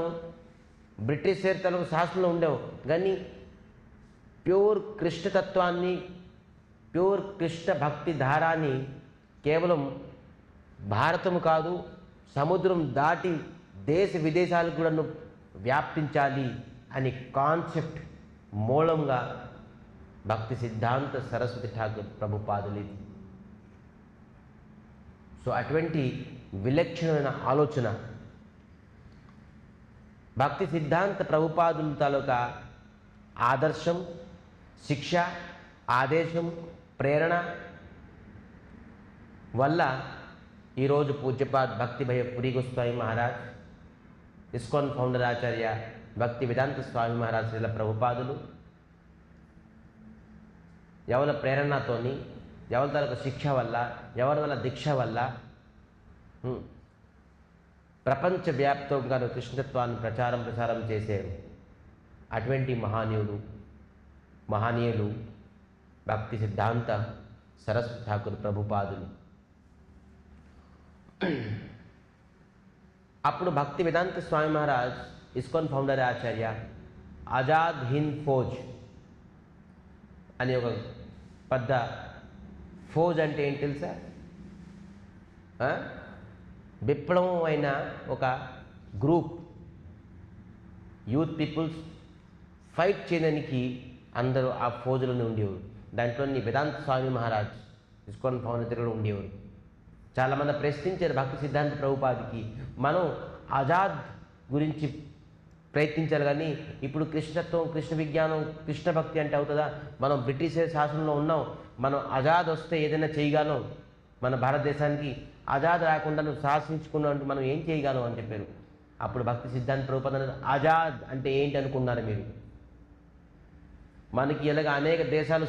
బ్రిటిష్ తలకు శాసనంలో ఉండేవు, కానీ ప్యూర్ కృష్ణతత్వాన్ని, ప్యూర్ కృష్ణ భక్తి ధారాన్ని కేవలం భారతము కాదు, సముద్రం దాటి దేశ విదేశాలకు కూడా వ్యాప్తించాలి అని కాన్సెప్ట్ మూలంగా భక్తి సిద్ధాంత సరస్వతి ఠాకూర్ ప్రభుపాదులు. సో అటువంటి విలక్షణమైన ఆలోచన భక్తి సిద్ధాంత ప్రభుపాదుల తాలూకా ఆదర్శం, శిక్ష, ఆదేశం, ప్రేరణ వల్ల ఈరోజు పూజ్యపాద్ భక్తిభయ పురి గోస్వామి మహారాజ్, ఇస్కాన్ ఫౌండర్ ఆచార్య భక్తి వేదాంత స్వామి మహారాజ్ శ్రీల ప్రభుపాదులు ఎవరి ప్రేరణతోని, ఎవరి తాలూకా శిక్ష వల్ల, ఎవరి వల్ల దీక్ష వల్ల ప్రపంచవ్యాప్తంగా కృష్ణతత్వాన్ని ప్రచారం చేశారు. అటువంటి మహనీయులు భక్తి సిద్ధాంత సరస్వతి ఠాకూర్ ప్రభుపాదులు. అప్పుడు భక్తి వేదాంత స్వామి మహారాజ్ ఇస్కాన్ ఫౌండర్ ఆచార్య ఆజాద్ హింద్ ఫౌజ్ అని ఒక పెద్ద ఫౌజ్ అంటే ఏంటి తెలుసా? విప్లవం అయిన ఒక గ్రూప్, యూత్ పీపుల్స్ ఫైట్ చేయడానికి అందరూ ఆ ఫౌజ్లోనే ఉండేవారు. దాంట్లోని వేదాంత స్వామి మహారాజ్ ఇస్కాన్ ఫౌండర్ కూడా ఉండేవారు. చాలామంది ప్రశ్నించారు భక్తి సిద్ధాంత ప్రభుపాదికి, మనం ఆజాద్ గురించి ప్రయత్నించాలి, కానీ ఇప్పుడు కృష్ణత్వం, కృష్ణ విజ్ఞానం, కృష్ణ భక్తి అంటే అవుతుందా? మనం బ్రిటిష్ శాసనంలో ఉన్నాం, మనం ఆజాద్ వస్తే ఏదైనా చేయగలం, మన భారతదేశానికి ఆజాద్ రాకుండా నువ్వు శాసించుకున్నావు, మనం ఏం చేయగలం అని చెప్పారు. అప్పుడు భక్తి సిద్ధాంత ప్రభుపాద ఆజాద్ అంటే ఏంటి అనుకున్నారు మీరు? మనకి ఇలాగ అనేక దేశాలు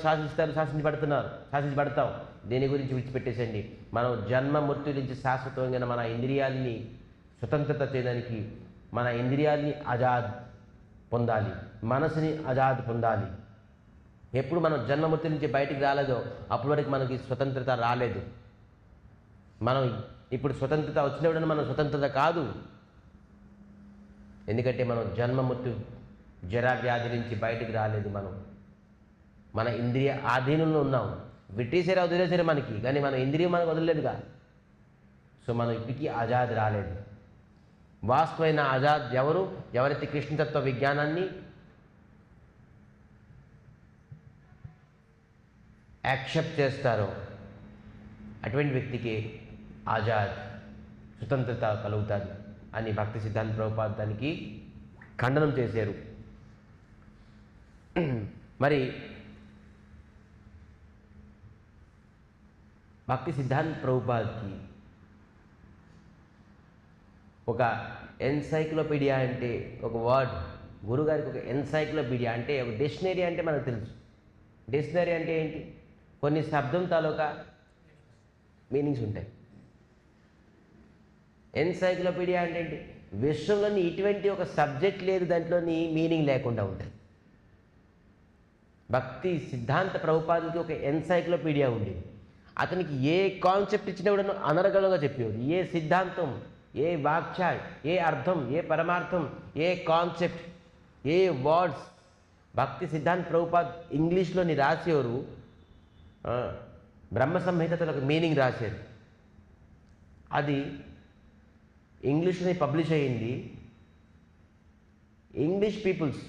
శాసించబడతాం, దేని గురించి విడిచిపెట్టేసండి. మనం జన్మ మృత్యు నుంచి శాశ్వతంగా మన ఇంద్రియాలని స్వతంత్రత చేయడానికి, మన ఇంద్రియాలని ఆజాద్ పొందాలి, మనసుని ఆజాద్ పొందాలి. ఎప్పుడు మనం జన్మ మృత్యు నుంచి బయటికి రాలేదో అప్పటి వరకు మనకి స్వతంత్రత రాలేదు. మనం ఇప్పుడు స్వతంత్రత వచ్చినప్పుడు మనం స్వతంత్రత కాదు, ఎందుకంటే మనం జన్మ మృత్యు జరా వ్యాధి నుంచి బయటికి రాలేదు. మన ఇంద్రియ ఆధీనంలో ఉన్నాం. బ్రిటిషేరా వదిలేసారు మనకి, కానీ మన ఇంద్రియం మనకు వదిలేదుగా. సో మనం ఇప్పటికీ ఆజాద్ రాలేదు. వాస్తవమైన ఆజాద్ ఎవరైతే కృష్ణతత్వ విజ్ఞానాన్ని యాక్సెప్ట్ చేస్తారో, అటువంటి వ్యక్తికి ఆజాద్, స్వతంత్రత కలుగుతుంది అని భక్తి సిద్ధాంత ప్రభుపాద దానికి ఖండనం చేశారు. మరి భక్తి సిద్ధాంత ప్రభుపాద్కి ఒక ఎన్సైక్లోపీడియా అంటే ఒక వర్డ్, గురుగారికి ఒక ఎన్సైక్లోపీడియా అంటే ఒక డిక్షనరీ అంటే మనకు తెలుసు. డిక్షనరీ అంటే ఏంటి? కొన్ని శబ్దం తాలూకా మీనింగ్స్ ఉంటాయి. ఎన్సైక్లోపీడియా అంటే ఏంటి? విశ్వంలోని ఇటువంటి ఒక సబ్జెక్ట్ లేదు దాంట్లోని మీనింగ్ లేకుండా ఉంటుంది. భక్తి సిద్ధాంత ప్రభుపాదికి ఒక ఎన్సైక్లోపీడియా ఉండేది. అతనికి ఏ కాన్సెప్ట్ ఇచ్చినా కూడా అనర్గళంగా చెప్పేవాడు. ఏ సిద్ధాంతం, ఏ వాక్య, ఏ అర్థం, ఏ పరమార్థం, ఏ కాన్సెప్ట్, ఏ వర్డ్స్ భక్తి సిద్ధాంత ప్రభుపాద్ ఇంగ్లీష్లోని రాసేవారు. బ్రహ్మ సంహితలో ఒక మీనింగ్ రాశారు. అది ఇంగ్లీష్లోని పబ్లిష్ అయ్యింది. ఇంగ్లీష్ పీపుల్స్,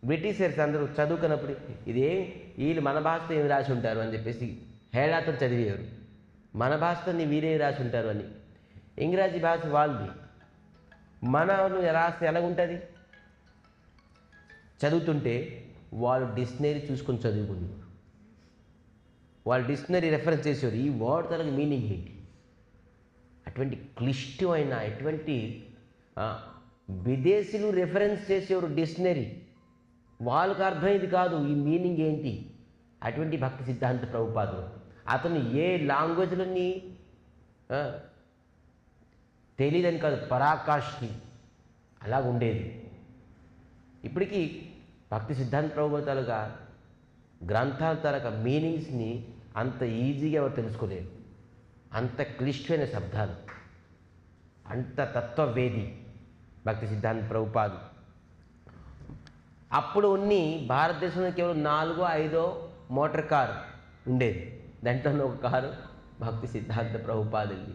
బ్రిటిషర్స్ అందరూ చదువుకున్నప్పుడు ఇదేం వీళ్ళు మన భాషతో ఏమి రాసి ఉంటారు అని చెప్పేసి హేళాతో చదివేవారు. మన భాషతో వీరేమి రాసి ఉంటారు అని. ఇంగ్రాజీ భాష వాళ్ళది, మనను రాస్తే ఎలాగుంటుంది? చదువుతుంటే వాళ్ళు డిక్షనరీ చూసుకొని చదువుకునేవారు. వాళ్ళు డిక్షనరీ రెఫరెన్స్ చేసేవారు. ఈ వర్డ్ తనకు మీనింగ్ ఏంటి? అటువంటి క్లిష్టమైన ఎటువంటి విదేశీయులు రెఫరెన్స్ చేసేవారు డిక్షనరీ. వాళ్ళకు అర్థమైంది కాదు ఈ మీనింగ్ ఏంటి. అటువంటి భక్తి సిద్ధాంత ప్రభుపాదులు అతను ఏ లాంగ్వేజ్లోని తెలియదని కాదు, పరాకాష్ఠి అలాగ ఉండేది. ఇప్పటికీ భక్తి సిద్ధాంత ప్రభుపాదాలుగా గ్రంథాల తరక మీనింగ్స్ని అంత ఈజీగా ఎవరు తెలుసుకోలేరు. అంత క్లిష్టమైన శబ్దాలు, అంత తత్వవేది భక్తి సిద్ధాంత ప్రభుపాదు. అప్పుడు ఉన్ని భారతదేశంలో కేవలం 4-5 మోటార్ కారు ఉండేది. దాంట్లో ఒక కారు భక్తి సిద్ధాంత ప్రభుపాదులది.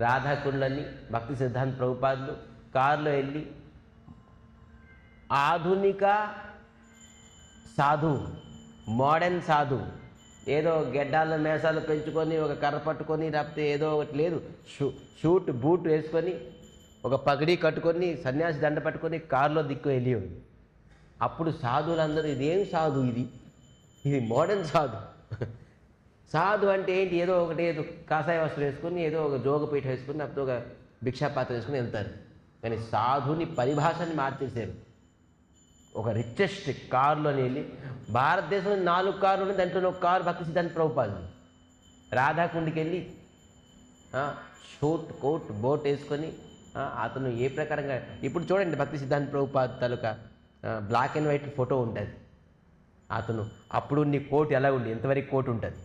రాధాకుండలని భక్తి సిద్ధాంత ప్రభుపాదులు కారులో వెళ్ళి ఆధునిక సాధువు, మోడర్న్ సాధువు, ఏదో గెడ్డాల మేసాలు పెంచుకొని ఒక కర్ర పట్టుకొని లేకపోతే ఏదో ఒకటి లేదు, షూట్ బూట్ వేసుకొని ఒక పగడీ కట్టుకొని సన్యాసి దండ పట్టుకొని కారులో దిక్కు వెళ్ళేవాడు. అప్పుడు సాధువులందరూ ఇదేం సాధు, ఇది మోడర్న్ సాధు. సాధు అంటే ఏంటి? ఏదో ఒకటి ఏదో కాషాయ వస్త్రం వేసుకొని ఏదో ఒక జోగపీఠ వేసుకొని లేకపోతే ఒక భిక్షాపాత్ర వేసుకొని వెళ్తారు. కానీ సాధుని పరిభాషని మార్చేశారు. ఒక రిచెస్ట్ కారులోని వెళ్ళి భారతదేశంలో 4 కార్లు ఉన్నాయి, దాంట్లో ఒక కారు భక్తి సిద్ధాంత ప్రభుపాదు. రాధాకుండికి వెళ్ళి షూట్ కోట్ బోట్ వేసుకొని అతను ఏ ప్రకారంగా ఇప్పుడు చూడండి భక్తి సిద్ధాంత ప్రభుపాద్ తాలూకా బ్లాక్ అండ్ వైట్ ఫోటో ఉంటుంది. అతను అప్పుడు నీ కోట్ ఎలా ఉండి ఎంతవరకు కోట్ ఉంటుంది,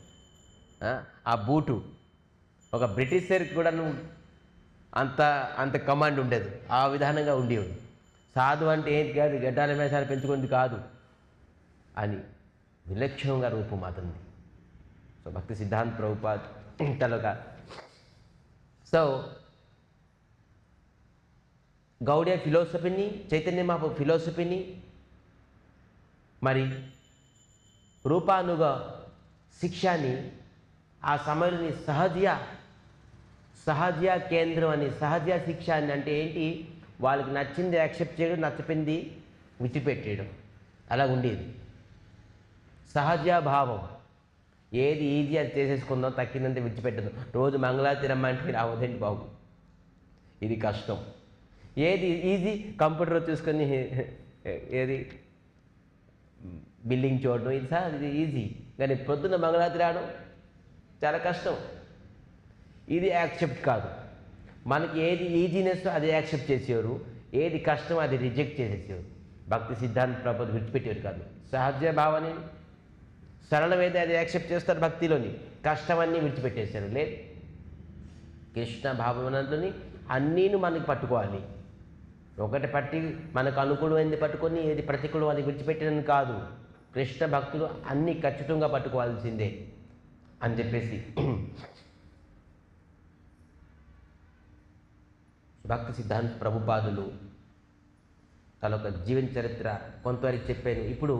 ఆ బూటు ఒక బ్రిటిషర్కి కూడా అంత కమాండ్ ఉండేది. ఆ విధానంగా ఉండేవాడు. సాధు అంటే ఏంటి కాదు, గడ్డాల మేసాలు పెంచుకుంది కాదు అని విలక్షణంగా రూపం అతనిది. సో భక్తి సిద్ధాంత ప్రభుపాద్ తలగా. సో గౌడియ ఫిలాసఫీని, చైతన్య మహాప్రభు ఫిలాసఫీని, మరి రూపానుగ శిక్షాని ఆ సమయంలోని సహజ కేంద్రం అని, సహజ శిక్ష అని అంటే ఏంటి? వాళ్ళకి నచ్చింది యాక్సెప్ట్ చేయడం, నచ్చపింది విడిచిపెట్టేయడం, అలా ఉండేది. సహజ భావం, ఏది ఈజీ అది చేసేసుకుందాం, తక్కినంత విడిచిపెట్టదు. రోజు మంగళారతి రమ్మంటే రావద్దండి బాబు, ఇది కష్టం. ఏది ఈజీ, కంప్యూటర్ చూసుకొని ఏది బిల్లింగ్ చూడడం, ఇది సార్ ఇది ఈజీ. కానీ పొద్దున్న మంగళారతి రావడం చాలా కష్టం. ఇది యాక్సెప్ట్ కాదు. మనకి ఏది ఈజీనెస్ అది యాక్సెప్ట్ చేసేవారు, ఏది కష్టం అది రిజెక్ట్ చేసేసేవారు. భక్తి సిద్ధాంత ప్రభుత్వం విడిచిపెట్టేవారు కాదు. సహజ భావాన్ని సరళమైతే అది యాక్సెప్ట్ చేస్తారు, భక్తిలోని కష్టమన్నీ విడిచిపెట్టేశారు. లేదు, కృష్ణ భావనంలోని అన్నీను మనకి పట్టుకోవాలి. ఒకటి పట్టి మనకు అనుకూలమైనది పట్టుకొని ఏది ప్రతికూలం అది విడిచిపెట్టడం కాదు. కృష్ణ భక్తులు అన్నీ ఖచ్చితంగా పట్టుకోవాల్సిందే అని చెప్పేసి భక్తి సిద్ధాంత ప్రభుపాదులు తన ఒక జీవన చరిత్ర కొంతవరకు చెప్పాను. ఇప్పుడు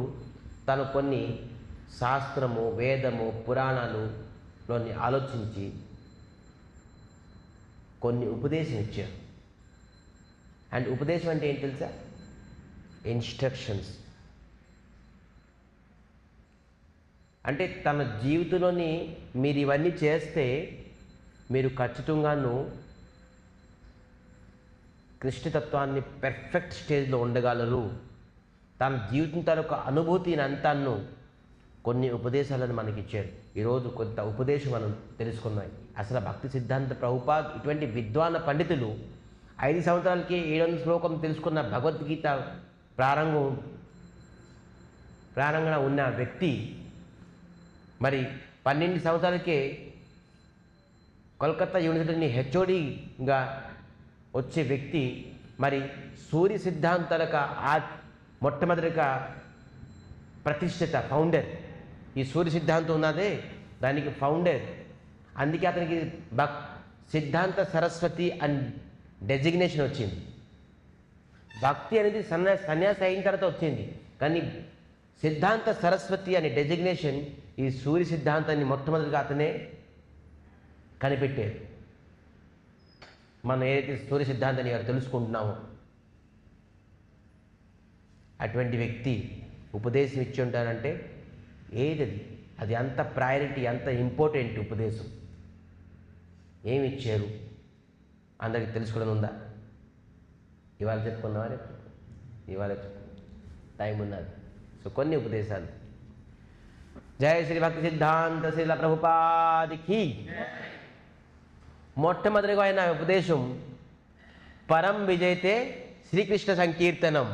తను కొన్ని శాస్త్రము, వేదము, పురాణాలులోని ఆలోచించి కొన్ని ఉపదేశం ఇచ్చారు. అండ్ ఉపదేశం అంటే ఏంటి తెలుసా? ఇన్స్ట్రక్షన్స్. అంటే తన జీవితంలోని మీరు ఇవన్నీ చేస్తే మీరు ఖచ్చితంగాను కృష్ణతత్వాన్ని పెర్ఫెక్ట్ స్టేజ్లో ఉండగలరు. తన జీవితం తాలూకు అనుభూతిని అంతాను కొన్ని ఉపదేశాలను మనకి ఇచ్చారు. ఈరోజు కొంత ఉపదేశం మనం తెలుసుకున్నాం. అసలు భక్తి సిద్ధాంత ప్రభుపాద్ ఇటువంటి విద్వాన పండితులు 5 సంవత్సరాలకి 700 శ్లోకం తెలుసుకున్న భగవద్గీత ప్రారంభంగా ఉన్న వ్యక్తి మరి 12 సంవత్సరాలకే కోల్కతా యూనివర్సిటీని హెచ్ఓడిగా వచ్చే వ్యక్తి మరి సూర్య సిద్ధాంతాలకు మొట్టమొదటిగా ప్రతిష్ఠిత ఫౌండర్. ఈ సూర్య సిద్ధాంతం ఉన్నదే దానికి ఫౌండర్. అందుకే అతనికి సిద్ధాంత సరస్వతి అని డెసిగ్నేషన్ వచ్చింది. భక్తి అనేది సన్యాసి అయిన తర్వాత వచ్చింది, కానీ సిద్ధాంత సరస్వతి అనే డెసిగ్నేషన్ ఈ సూర్య సిద్ధాంతాన్ని మొట్టమొదటిగా అతనే కనిపెట్టారు. మనం ఏదైతే సూర్య సిద్ధాంతాన్ని గారు తెలుసుకుంటున్నామో అటువంటి వ్యక్తి ఉపదేశం ఇచ్చి ఉంటారంటే ఏదది, అది అంత ప్రయారిటీ, అంత ఇంపార్టెంట్ ఉపదేశం. ఏమి ఇచ్చారు అందరికి తెలుసుకోవడం ఉందా? ఇవాళ చెప్పుకుందామా? రేపు ఇవాళ టైం ఉన్నది. సో కొన్ని ఉపదేశాలు. జయ శ్రీ భక్తి సిద్ధాంత శ్రీల ప్రభుపాదికి. మొట్టమొదటిగా ఆయన ఉపదేశం పరం విజయతే శ్రీకృష్ణ సంకీర్తనం.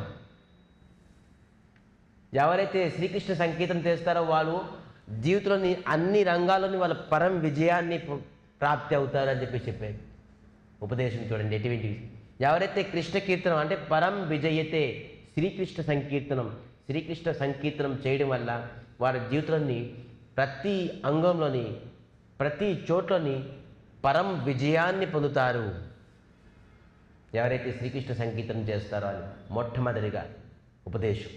ఎవరైతే శ్రీకృష్ణ సంకీర్తనం చేస్తారో వాళ్ళు జీవితంలోని అన్ని రంగాల్లోని వాళ్ళ పరం విజయాన్ని ప్రాప్తి అవుతారని చెప్పారు. ఉపదేశం చూడండి ఎటువంటివి. ఎవరైతే కృష్ణ కీర్తనం అంటే పరం విజయతే శ్రీకృష్ణ సంకీర్తనం, శ్రీకృష్ణ సంకీర్తనం చేయడం వల్ల వారి జీవితంలోని ప్రతి అంగంలోని ప్రతి చోట్లోని పరం విజయాన్ని పొందుతారు. ఎవరైతే శ్రీకృష్ణ సంకీర్తనం చేస్తారో అని మొట్టమొదటిగా ఉపదేశం.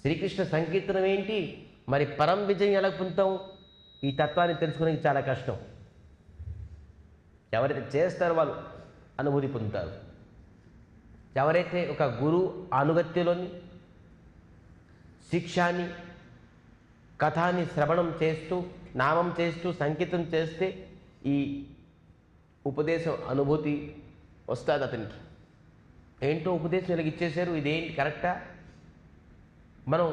శ్రీకృష్ణ సంకీర్తనం ఏంటి, మరి పరం విజయం ఎలా పొందుతాం? ఈ తత్వాన్ని తెలుసుకోవడానికి చాలా కష్టం. ఎవరైతే చేస్తారో వాళ్ళు అనుభూతి పొందుతారు. ఎవరైతే ఒక గురు అనుగత్యలోని శిక్షాన్ని కథాన్ని శ్రవణం చేస్తూ నామం చేస్తూ సంకీర్తనం చేస్తే ఈ ఉపదేశం అనుభూతి వస్తుంది అతనికి. ఏంటో ఉపదేశం ఇలాగ ఇచ్చేశారు, ఇదేంటి కరెక్టా? మనం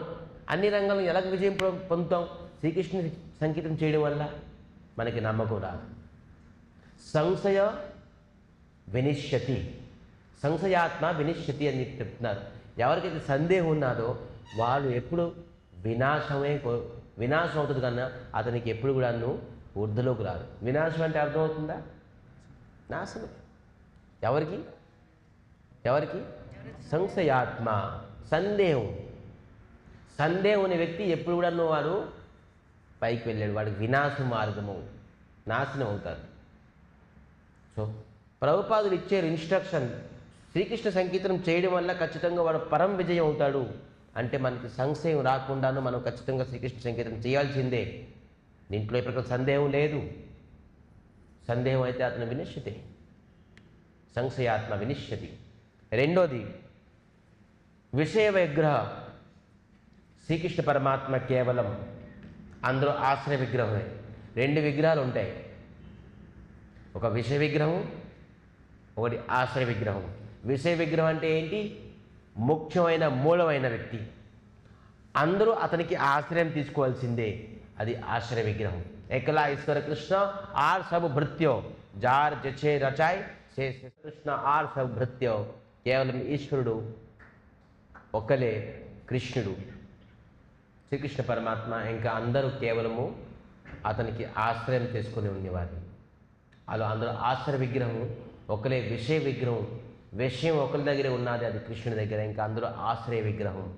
అన్ని రంగాల్లో ఎలాగ విజయం పొందుతాం? శ్రీకృష్ణ సంకీర్తనం చేయడం వల్ల మనకి నమ్మకం రాదు. సంశయ వినిశ్యతి, సంశయాత్మ వినిశ్యతి అని చెప్తున్నారు. ఎవరికైతే సందేహం ఉన్నదో వాళ్ళు ఎప్పుడు వినాశం అవుతుంది కన్నా అతనికి ఎప్పుడు కూడా వృద్ధిలోకి రాదు. వినాశం అంటే అర్థమవుతుందా? నాశనం. ఎవరికి సంశయాత్మ, సందేహం అనే వ్యక్తి ఎప్పుడు కూడా వాడు పైకి వెళ్ళాడు, వాడికి వినాశ మార్గము, నాశనం అవుతారు. సో ప్రభుపాదులు ఇచ్చారు ఇన్స్ట్రక్షన్, శ్రీకృష్ణ సంకీర్తనం చేయడం వల్ల ఖచ్చితంగా వాడు పరం విజయం అవుతాడు. అంటే మనకి సంశయం రాకుండాను మనం ఖచ్చితంగా శ్రీకృష్ణ సంకీర్తనం చేయాల్సిందే. దీంట్లో ఇప్పుడు సందేహం లేదు. సందేహం అయితే అతను వినిశ్యతే, సంశయాత్మ వినిశ్యతి. రెండోది విషయ విగ్రహ. శ్రీకృష్ణ పరమాత్మ కేవలం అందులో ఆశ్రయ విగ్రహమే. 2 విగ్రహాలు ఉంటాయి, ఒక విషయ విగ్రహం, ఒకటి ఆశ్రయ విగ్రహం. విషయ విగ్రహం అంటే ఏంటి? ముఖ్యమైన మూలమైన వ్యక్తి, అందరూ అతనికి ఆశ్రయం తీసుకోవాల్సిందే, అది ఆశ్రయ విగ్రహం. एकला ईश्वर कृष्ण आर सब भृत्यो जार जचे रचाय से कृष्ण आर सब भृत्यो. కేవలం ఈశ్వరుడు ఒక్కలే కృష్ణుడు, శ్రీకృష్ణ పరమాత్మ. ఇంకా అందరూ కేవలము అతనికి ఆశ్రయం తీసుకుని ఉండేవారు. అలా అందరూ ఆశ్రయ విగ్రహం ఒకలే, విషయ విగ్రహం విషయం ఒకరి దగ్గరే ఉన్నది, అది కృష్ణుడి దగ్గర. ఇంకా అందరూ ఆశ్రయ విగ్రహం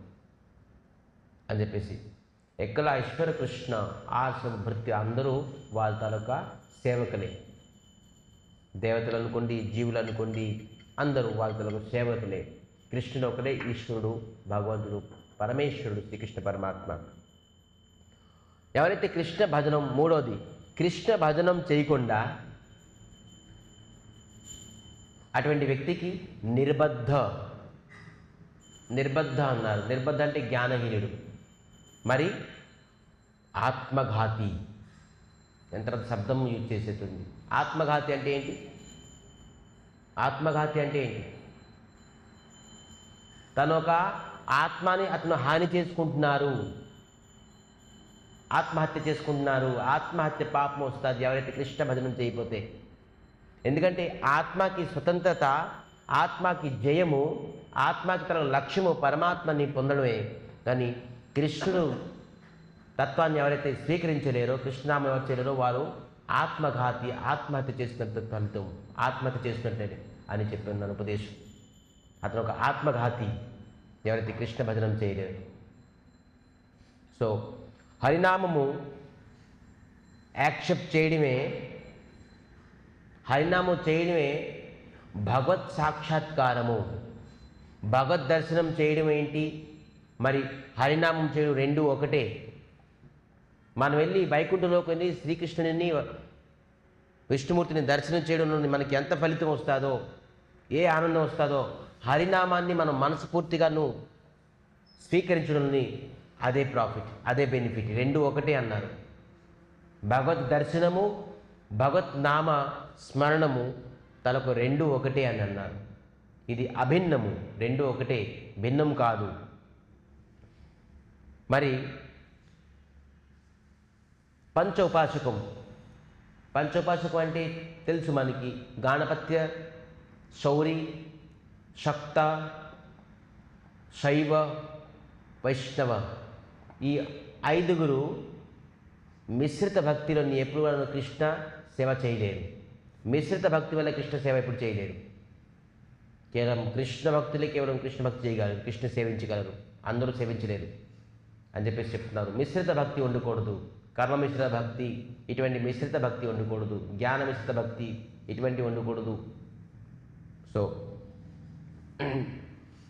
అని చెప్పేసి ఎక్కల ఈశ్వర కృష్ణ ఆశ్రమ భృత్య, అందరూ వాళ్ళ తాలూకా సేవకులే. దేవతలు అనుకోండి, జీవులు అనుకోండి, అందరూ వాళ్ళ తాలూకా సేవకులే. కృష్ణుడు ఒకడే ఈశ్వరుడు, భగవంతుడు, పరమేశ్వరుడు, శ్రీకృష్ణ పరమాత్మ. ఎవరైతే కృష్ణ భజనం, మూడోది కృష్ణ భజనం చేయకుండా అటువంటి వ్యక్తికి నిర్బద్ధ అన్నారు. నిర్బద్ధ అంటే జ్ఞానహీనుడు. మరి ఆత్మఘాతి, ఎంత శబ్దం యూజ్ చేసేటుంది. ఆత్మఘాతి అంటే ఏంటి? ఆత్మఘాతి అంటే ఏంటి? తను ఒక ఆత్మని అతను హాని చేసుకుంటున్నారు, ఆత్మహత్య చేసుకుంటున్నారు. ఆత్మహత్య పాపం వస్తుంది ఎవరైతే కృష్ణ భజనం చేయకపోతే. ఎందుకంటే ఆత్మకి స్వతంత్రత, ఆత్మకి జయము, ఆత్మకి తన లక్ష్యము పరమాత్మని పొందడమే. కానీ కృష్ణుడు తత్వాన్ని ఎవరైతే స్వీకరించలేరో, కృష్ణనామం ఎవరు చేయలేరో వారు ఆత్మఘాతి, ఆత్మహత్య చేసినంత ఫలితం, ఆత్మహత్య చేసినట్టే అని చెప్పిన ఉపదేశం. అతను ఒక ఆత్మఘాతి ఎవరైతే కృష్ణ భజనం చేయలేరు. సో హరినామము యాక్సెప్ట్ చేయడమే, హరినామం చేయడమే భగవత్ సాక్షాత్కారము. భగవద్ దర్శనం చేయడం ఏంటి, మరి హరినామం చేయడం రెండు ఒకటే. మనం వెళ్ళి వైకుంఠంలోకి వెళ్ళి శ్రీకృష్ణుని విష్ణుమూర్తిని దర్శనం చేయడంలో మనకి ఎంత ఫలితం వస్తుందో, ఏ ఆనందం వస్తుందో, హరినామాన్ని మనం మనస్ఫూర్తిగాను స్వీకరించడంని అదే ప్రాఫిట్, అదే బెనిఫిట్. రెండు ఒకటే అన్నారు. భగవద్ దర్శనము, భగవత్ నామ స్మరణము తలకు రెండు ఒకటే అని అన్నారు. ఇది అభిన్నము, రెండు ఒకటే, భిన్నం కాదు. మరి పంచోపాసకం, పంచోపాసకం అంటే తెలుసు మనకి. గాణపత్య, శౌరి, శక్త, శైవ, వైష్ణవ, ఈ ఐదుగురు మిశ్రిత భక్తిలోని ఎప్పుడు వాళ్ళను కృష్ణ సేవ చేయలేరు. మిశ్రిత భక్తి వల్ల కృష్ణ సేవ ఎప్పుడు చేయలేరు. కేవలం కృష్ణ భక్తులే కేవలం కృష్ణ భక్తి చేయగలరు, కృష్ణ సేవించగలరు, అందరూ సేవించలేరు అని చెప్పేసి చెప్తున్నారు. మిశ్రిత భక్తి ఉండకూడదు, కర్మ మిశ్రిత భక్తి ఇటువంటి మిశ్రిత భక్తి ఉండకూడదు, జ్ఞాన మిశ్రిత భక్తి ఇటువంటివి ఉండకూడదు. So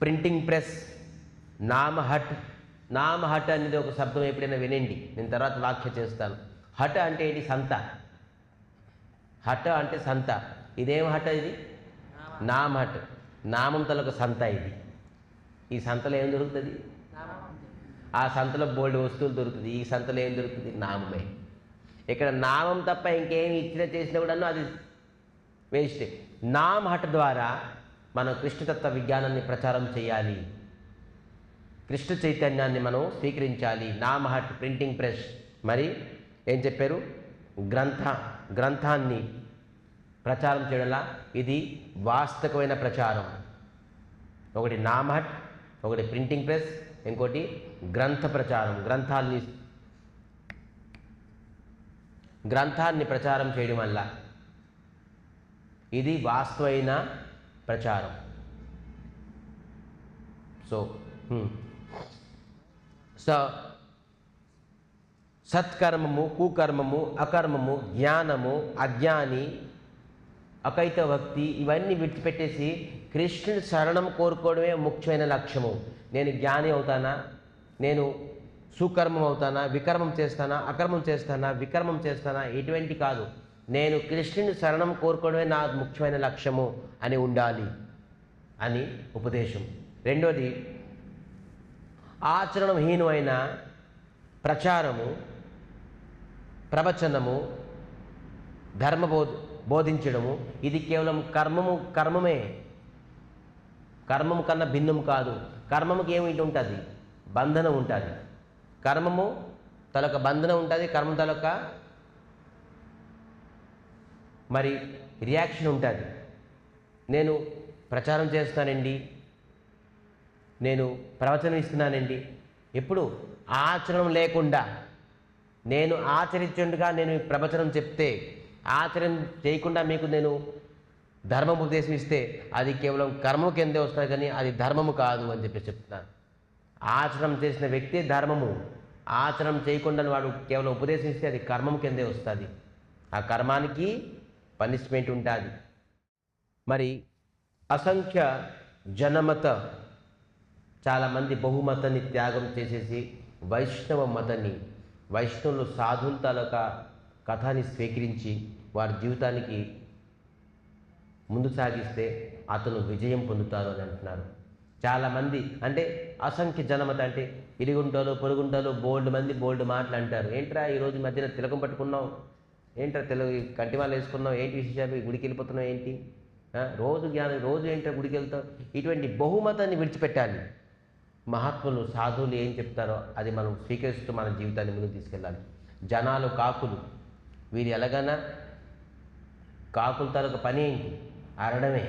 printing press, Namhatta. Namhatta అనేది ఒక శబ్దం ఎప్పుడైనా వినండి, నేను తర్వాత వ్యాఖ్య చేస్తాను. హఠ అంటే ఏంటి? సంత. హఠ అంటే సంత. ఇదేం హఠ? ఇది నామహట్, నామం తలకు సంత. ఇది ఈ సంతలో ఏం దొరుకుతుంది? ఆ సంతలో బోల్డ్ వస్తువులు దొరుకుతుంది. ఈ సంతలో ఏం దొరుకుతుంది? నామమే. ఇక్కడ నామం తప్ప ఇంకేమి ఇచ్చినా చేసినా కూడా అది వేస్ట్. నామహట్ ద్వారా మనం కృష్ణతత్వ విజ్ఞానాన్ని ప్రచారం చేయాలి, కృష్ణ చైతన్యాన్ని మనం స్వీకరించాలి. నామహట్ ప్రింటింగ్ ప్రెస్. మరి ఏం చెప్పారు? గ్రంథాన్ని ప్రచారం చేయడంలా ఇది వాస్తవమైన ప్రచారం. ఒకటి నామహట్, ఒకటి ప్రింటింగ్ ప్రెస్, ఇంకోటి గ్రంథ ప్రచారం. గ్రంథాన్ని ప్రచారం చేయడం వల్ల ఇది వాస్తవమైన ప్రచారం. సో సత్కర్మము, కుకర్మము, అకర్మము, జ్ఞానము, అజ్ఞాని, అకైత భక్తి ఇవన్నీ విడిచిపెట్టేసి కృష్ణుని శరణం కోరుకోవడమే ముఖ్యమైన లక్ష్యము. నేను జ్ఞాని అవుతానా, నేను సుకర్మం అవుతానా, వికర్మం చేస్తానా, అకర్మం చేస్తానా, వికర్మం చేస్తానా, ఎటువంటి కాదు. నేను కృష్ణుని శరణం కోరుకోవడమే నా ముఖ్యమైన లక్ష్యము అని ఉండాలి అని ఉపదేశం. రెండోది ఆచరణహీనమైన ప్రచారము, ప్రవచనము, బోధించడము ఇది కేవలం కర్మమే. కర్మము కన్నా భిన్నం కాదు. కర్మముకి ఏమిటి ఉంటుంది? బంధనం ఉంటుంది. కర్మము తలొక బంధనం ఉంటుంది, కర్మ తలొక మరి రియాక్షన్ ఉంటుంది. నేను ప్రచారం చేస్తానండి, నేను ప్రవచనం ఇస్తున్నానండి, ఎప్పుడు ఆచరణ లేకుండా నేను ఆచరించుండగా నేను ప్రవచనం చెప్తే, ఆచరణ చేయకుండా మీకు నేను ధర్మం ఉపదేశం ఇస్తే అది కేవలం కర్మము కిందే వస్తుంది, కానీ అది ధర్మము కాదు అని చెప్పి చెప్తున్నాను. ఆచరణ చేసిన వ్యక్తి ధర్మము, ఆచరణ చేయకుండా వాడు కేవలం ఉపదేశం ఇస్తే అది కర్మము కిందే వస్తుంది. ఆ కర్మానికి పనిష్మెంట్ ఉంటుంది. మరి అసంఖ్య జనమత, చాలామంది బహుమతాన్ని త్యాగం చేసేసి వైష్ణవ మతాన్ని, వైష్ణవులు సాధువుల తాలూకా కథని స్వీకరించి వారి జీవితానికి ముందు సాగిస్తే అతను విజయం పొందుతారు అని అంటున్నారు. చాలామంది అంటే అసంఖ్య జనమత అంటే ఇరుగుంటాలో పొరుగుంటాలో బోల్డ్ మంది బోల్డ్ మాటలు అంటారు. ఏంట్రా ఈరోజు మధ్యన తిలకం పట్టుకున్నావు, ఏంట్రా కంటిమాలు వేసుకున్నావు, ఏంటి విశేషాలు, గుడికి వెళ్ళిపోతున్నావు ఏంటి, రోజు జ్ఞానం, రోజు ఏంట్రా గుడికి వెళ్తావు, ఇటువంటి బహుమతాన్ని విడిచిపెట్టాలి. మహాత్ములు సాధువులు ఏం చెప్తారో అది మనం స్వీకరిస్తూ మన జీవితాన్ని ముందుకు తీసుకెళ్ళాలి. జనాలు కాకులు, వీరు ఎలాగైనా కాకుల తాలూకు పని ఏంటి, అరడమే,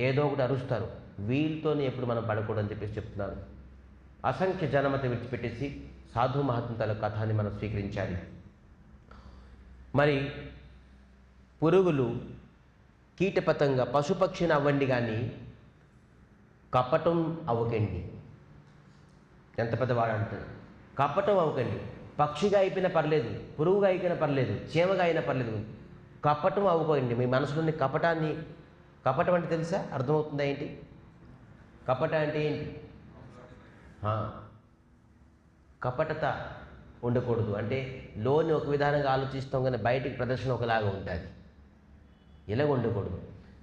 ఏదో ఒకటి అరుస్తారు, వీళ్ళతోనే ఎప్పుడు మనం పడకూడదని చెప్పేసి చెప్తున్నారు. అసంఖ్య జనమత విడిచిపెట్టేసి సాధు మహాత్మ తాలూకు కథాన్ని మనం స్వీకరించాలి. మరి పురుగులు, కీటపతంగ, పశుపక్షిని అవ్వండి కానీ కపటం అవ్వకండి. ఎంత పెద్దవాడు అంటారు, కపటం అవ్వకండి. పక్షిగా అయిపోయినా పర్లేదు, పురుగుగా అయిపోయినా పర్లేదు, చీమగా అయినా పర్లేదు, కపటం అవ్వకండి. మీ మనసులోని కపటాన్ని, కపటం అంటే తెలుసా, అర్థమవుతుందా ఏంటి కపట అంటే ఏంటి? కపటత ఉండకూడదు. అంటే లోని ఒక విధానంగా ఆలోచిస్తాం కానీ బయటికి ప్రదర్శన ఒకలాగా ఉంటుంది. ఇలాగ ఉండకూడదు.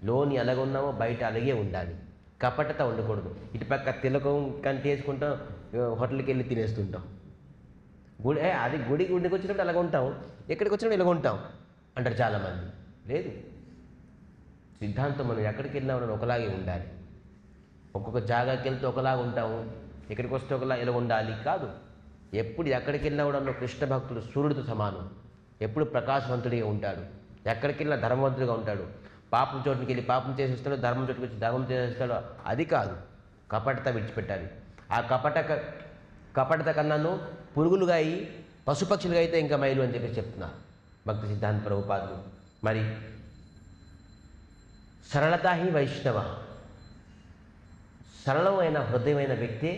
లోని ఎలాగ ఉన్నామో బయట అలాగే ఉండాలి. కపటత ఉండకూడదు. ఇటుపక్క తిలకం కంటి వేసుకుంటాం, హోటల్కి వెళ్ళి తినేస్తుంటాం. అది గుడికి వచ్చినప్పుడు అలాగ ఉంటాం, ఎక్కడికి వచ్చినప్పుడు ఇలాగ ఉంటాం అంటారు చాలామంది. లేదు, సిద్ధాంతం మనం ఎక్కడికి వెళ్ళినా మనం ఒకలాగే ఉండాలి. ఒక్కొక్క జాగాకి వెళ్తే ఒకలాగా ఉంటాము, ఎక్కడికి వస్తే ఒకలా ఇలా ఉండాలి కాదు. ఎప్పుడు ఎక్కడికి వెళ్ళినా కూడా కృష్ణ భక్తుడు సూర్యుడితో సమానం, ఎప్పుడు ప్రకాశవంతుడిగా ఉంటాడు, ఎక్కడికి వెళ్ళినా ధర్మవంతుడిగా ఉంటాడు. పాపం చోటుకి వెళ్ళి పాపం చేసేస్తాడు, ధర్మం చోటుకి వచ్చి ధర్మం చేసేస్తాడు. అది కాదు, కపటత విడిచిపెట్టాలి. ఆ కపటత కన్నాను పురుగులుగా అయి పశుపక్షులుగా అయితే ఇంకా మైలు అని చెప్పేసి చెప్తున్నారు భక్తి సిద్ధాంత ప్రభుపాదులు. మరి సరళత హి వైష్ణవ, సరళమైన హృదయమైన వ్యక్తి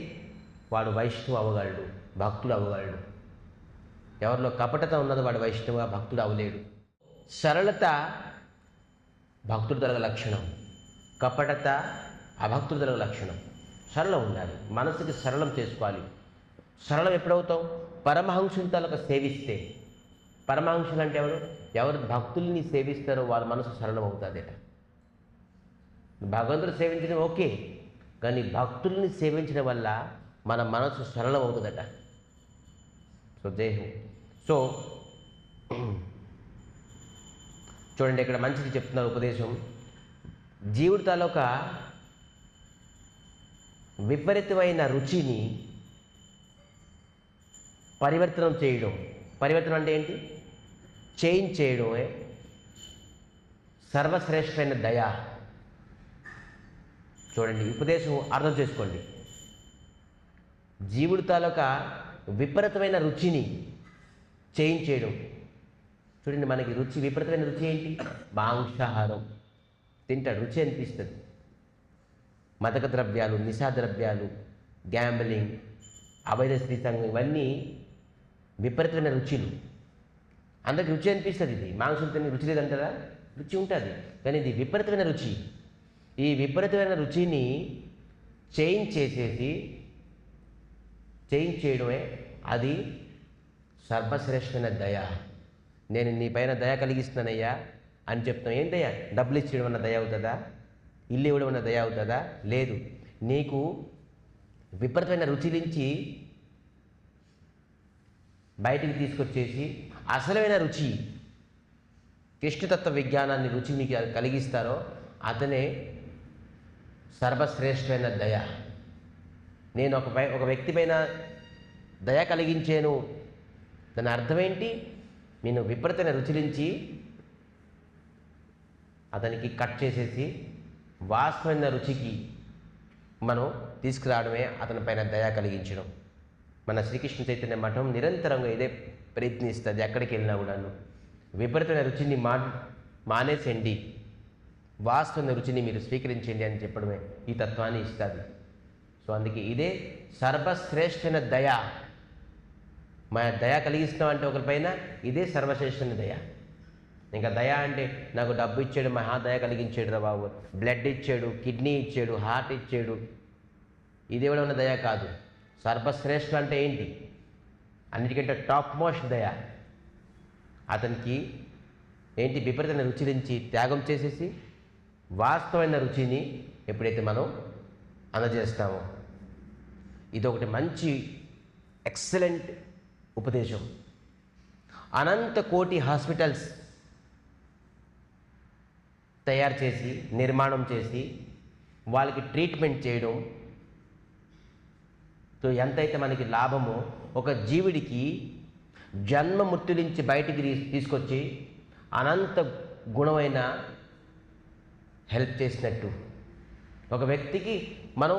వాడు వైష్ణవ అవ్వగలడు, భక్తుడు అవ్వగలడు. ఎవరిలో కపటత ఉన్నదో వాడు వైష్ణవ భక్తుడు అవ్వలేడు. సరళత భక్తుడు తరగ లక్షణం, కపటత అభక్తుడు తరగ లక్షణం. సరళం ఉండాలి, మనసుకి సరళం చేసుకోవాలి. సరళం ఎప్పుడవుతాం? పరమహంసుని తలకు సేవిస్తే. పరమహంసులు అంటే ఎవరు భక్తుల్ని సేవిస్తారో వాళ్ళ మనసు సరళం అవుతుంది. భగవంతుడు సేవించడం ఓకే, కానీ భక్తుల్ని సేవించడం వల్ల మన మనసు సరళం అవుతుందట. సో చూడండి, ఇక్కడ మంచిది చెప్తున్నారు ఉపదేశం. జీవుడి తాలూక విపరీతమైన రుచిని పరివర్తనం చేయడం. పరివర్తనం అంటే ఏంటి? చేంజ్ చేయడమే సర్వశ్రేష్టమైన దయ. చూడండి, ఉపదేశం అర్థం చేసుకోండి. జీవుడి తాలూక విపరీతమైన రుచిని చేంజ్ చేయడం. చూడండి, మనకి రుచి, విపరీతమైన రుచి ఏంటి? మాంసాహారం తింటాడు, రుచి అనిపిస్తుంది. మదక ద్రవ్యాలు, నిశా ద్రవ్యాలు, గ్యాంబ్లింగ్, అవైధ స్త్రీ సంఘం, ఇవన్నీ విపరీతమైన రుచులు. అందరికి రుచి అనిపిస్తుంది. ఇది మాంసం తిని రుచి లేదంటారా? రుచి ఉంటుంది, కానీ ఇది విపరీతమైన రుచి. ఈ విపరీతమైన రుచిని చేంజ్ చేయడమే అది సర్వశ్రేష్టమైన దయ. నేను నీ పైన దయ కలిగిస్తున్నానయ్యా అని చెప్తాం. ఏం దయ? డబ్బులు ఇచ్చేయడం అన్న దయ అవుతుందా? ఇల్లు ఇవ్వడం అన్న దయ అవుతుందా? లేదు. నీకు విపరీతమైన రుచి నుంచి బయటికి తీసుకొచ్చేసి అసలైన రుచి, కృష్ణతత్వ విజ్ఞానాన్ని రుచి మీకు కలిగిస్తారో అతనే సర్వశ్రేష్టమైన దయ. నేను ఒక వ్యక్తి పైన దయ కలిగించాను, దాని అర్థం ఏంటి? నేను విపరీతమైన రుచి నుంచి అతనికి కట్ చేసేసి వాస్తవమైన రుచికి మనం తీసుకురావడమే అతని పైన దయ కలిగించడం. మన శ్రీకృష్ణ చైతన్య మఠం నిరంతరంగా ఇదే ప్రయత్నిస్తుంది. ఎక్కడికి వెళ్ళినా కూడాను విపరీతమైన రుచిని మానేసండి, వాస్తవమైన రుచిని మీరు స్వీకరించండి అని చెప్పడమే ఈ తత్వాన్ని ఇస్తుంది. సో అందుకే ఇదే సర్వశ్రేష్టమైన దయ. మన దయ కలిగిస్తామంటే ఒకరిపైన ఇదే సర్వశ్రేష్టమైన దయ. ఇంకా దయ అంటే నాకు డబ్బు ఇచ్చాడు, మహా దయ కలిగించాడు రా బాబు, బ్లడ్ ఇచ్చాడు, కిడ్నీ ఇచ్చాడు, హార్ట్ ఇచ్చాడు, ఇది ఎవడన్నా దయ కాదు. సర్వశ్రేష్ఠ అంటే ఏంటి? అన్నిటికంటే టాప్ మోస్ట్ దయ. అతనికి ఏంటి? విపరీతమైన రుచి నుంచి త్యాగం చేసేసి వాస్తవమైన రుచిని ఎప్పుడైతే మనం అందజేస్తామో. ఇదొకటి మంచి ఎక్సలెంట్ ఉపదేశం. అనంత కోటి హాస్పిటల్స్ తయారు చేసి నిర్మాణం చేసి వాళ్ళకి ట్రీట్మెంట్ చేయడం, సో ఎంతైతే మనకి లాభమో ఒక జీవుడికి జన్మ మృత్యు నుంచి బయటికి తీసుకొచ్చి అనంత గుణమైన హెల్ప్ చేసినట్టు. ఒక వ్యక్తికి మనం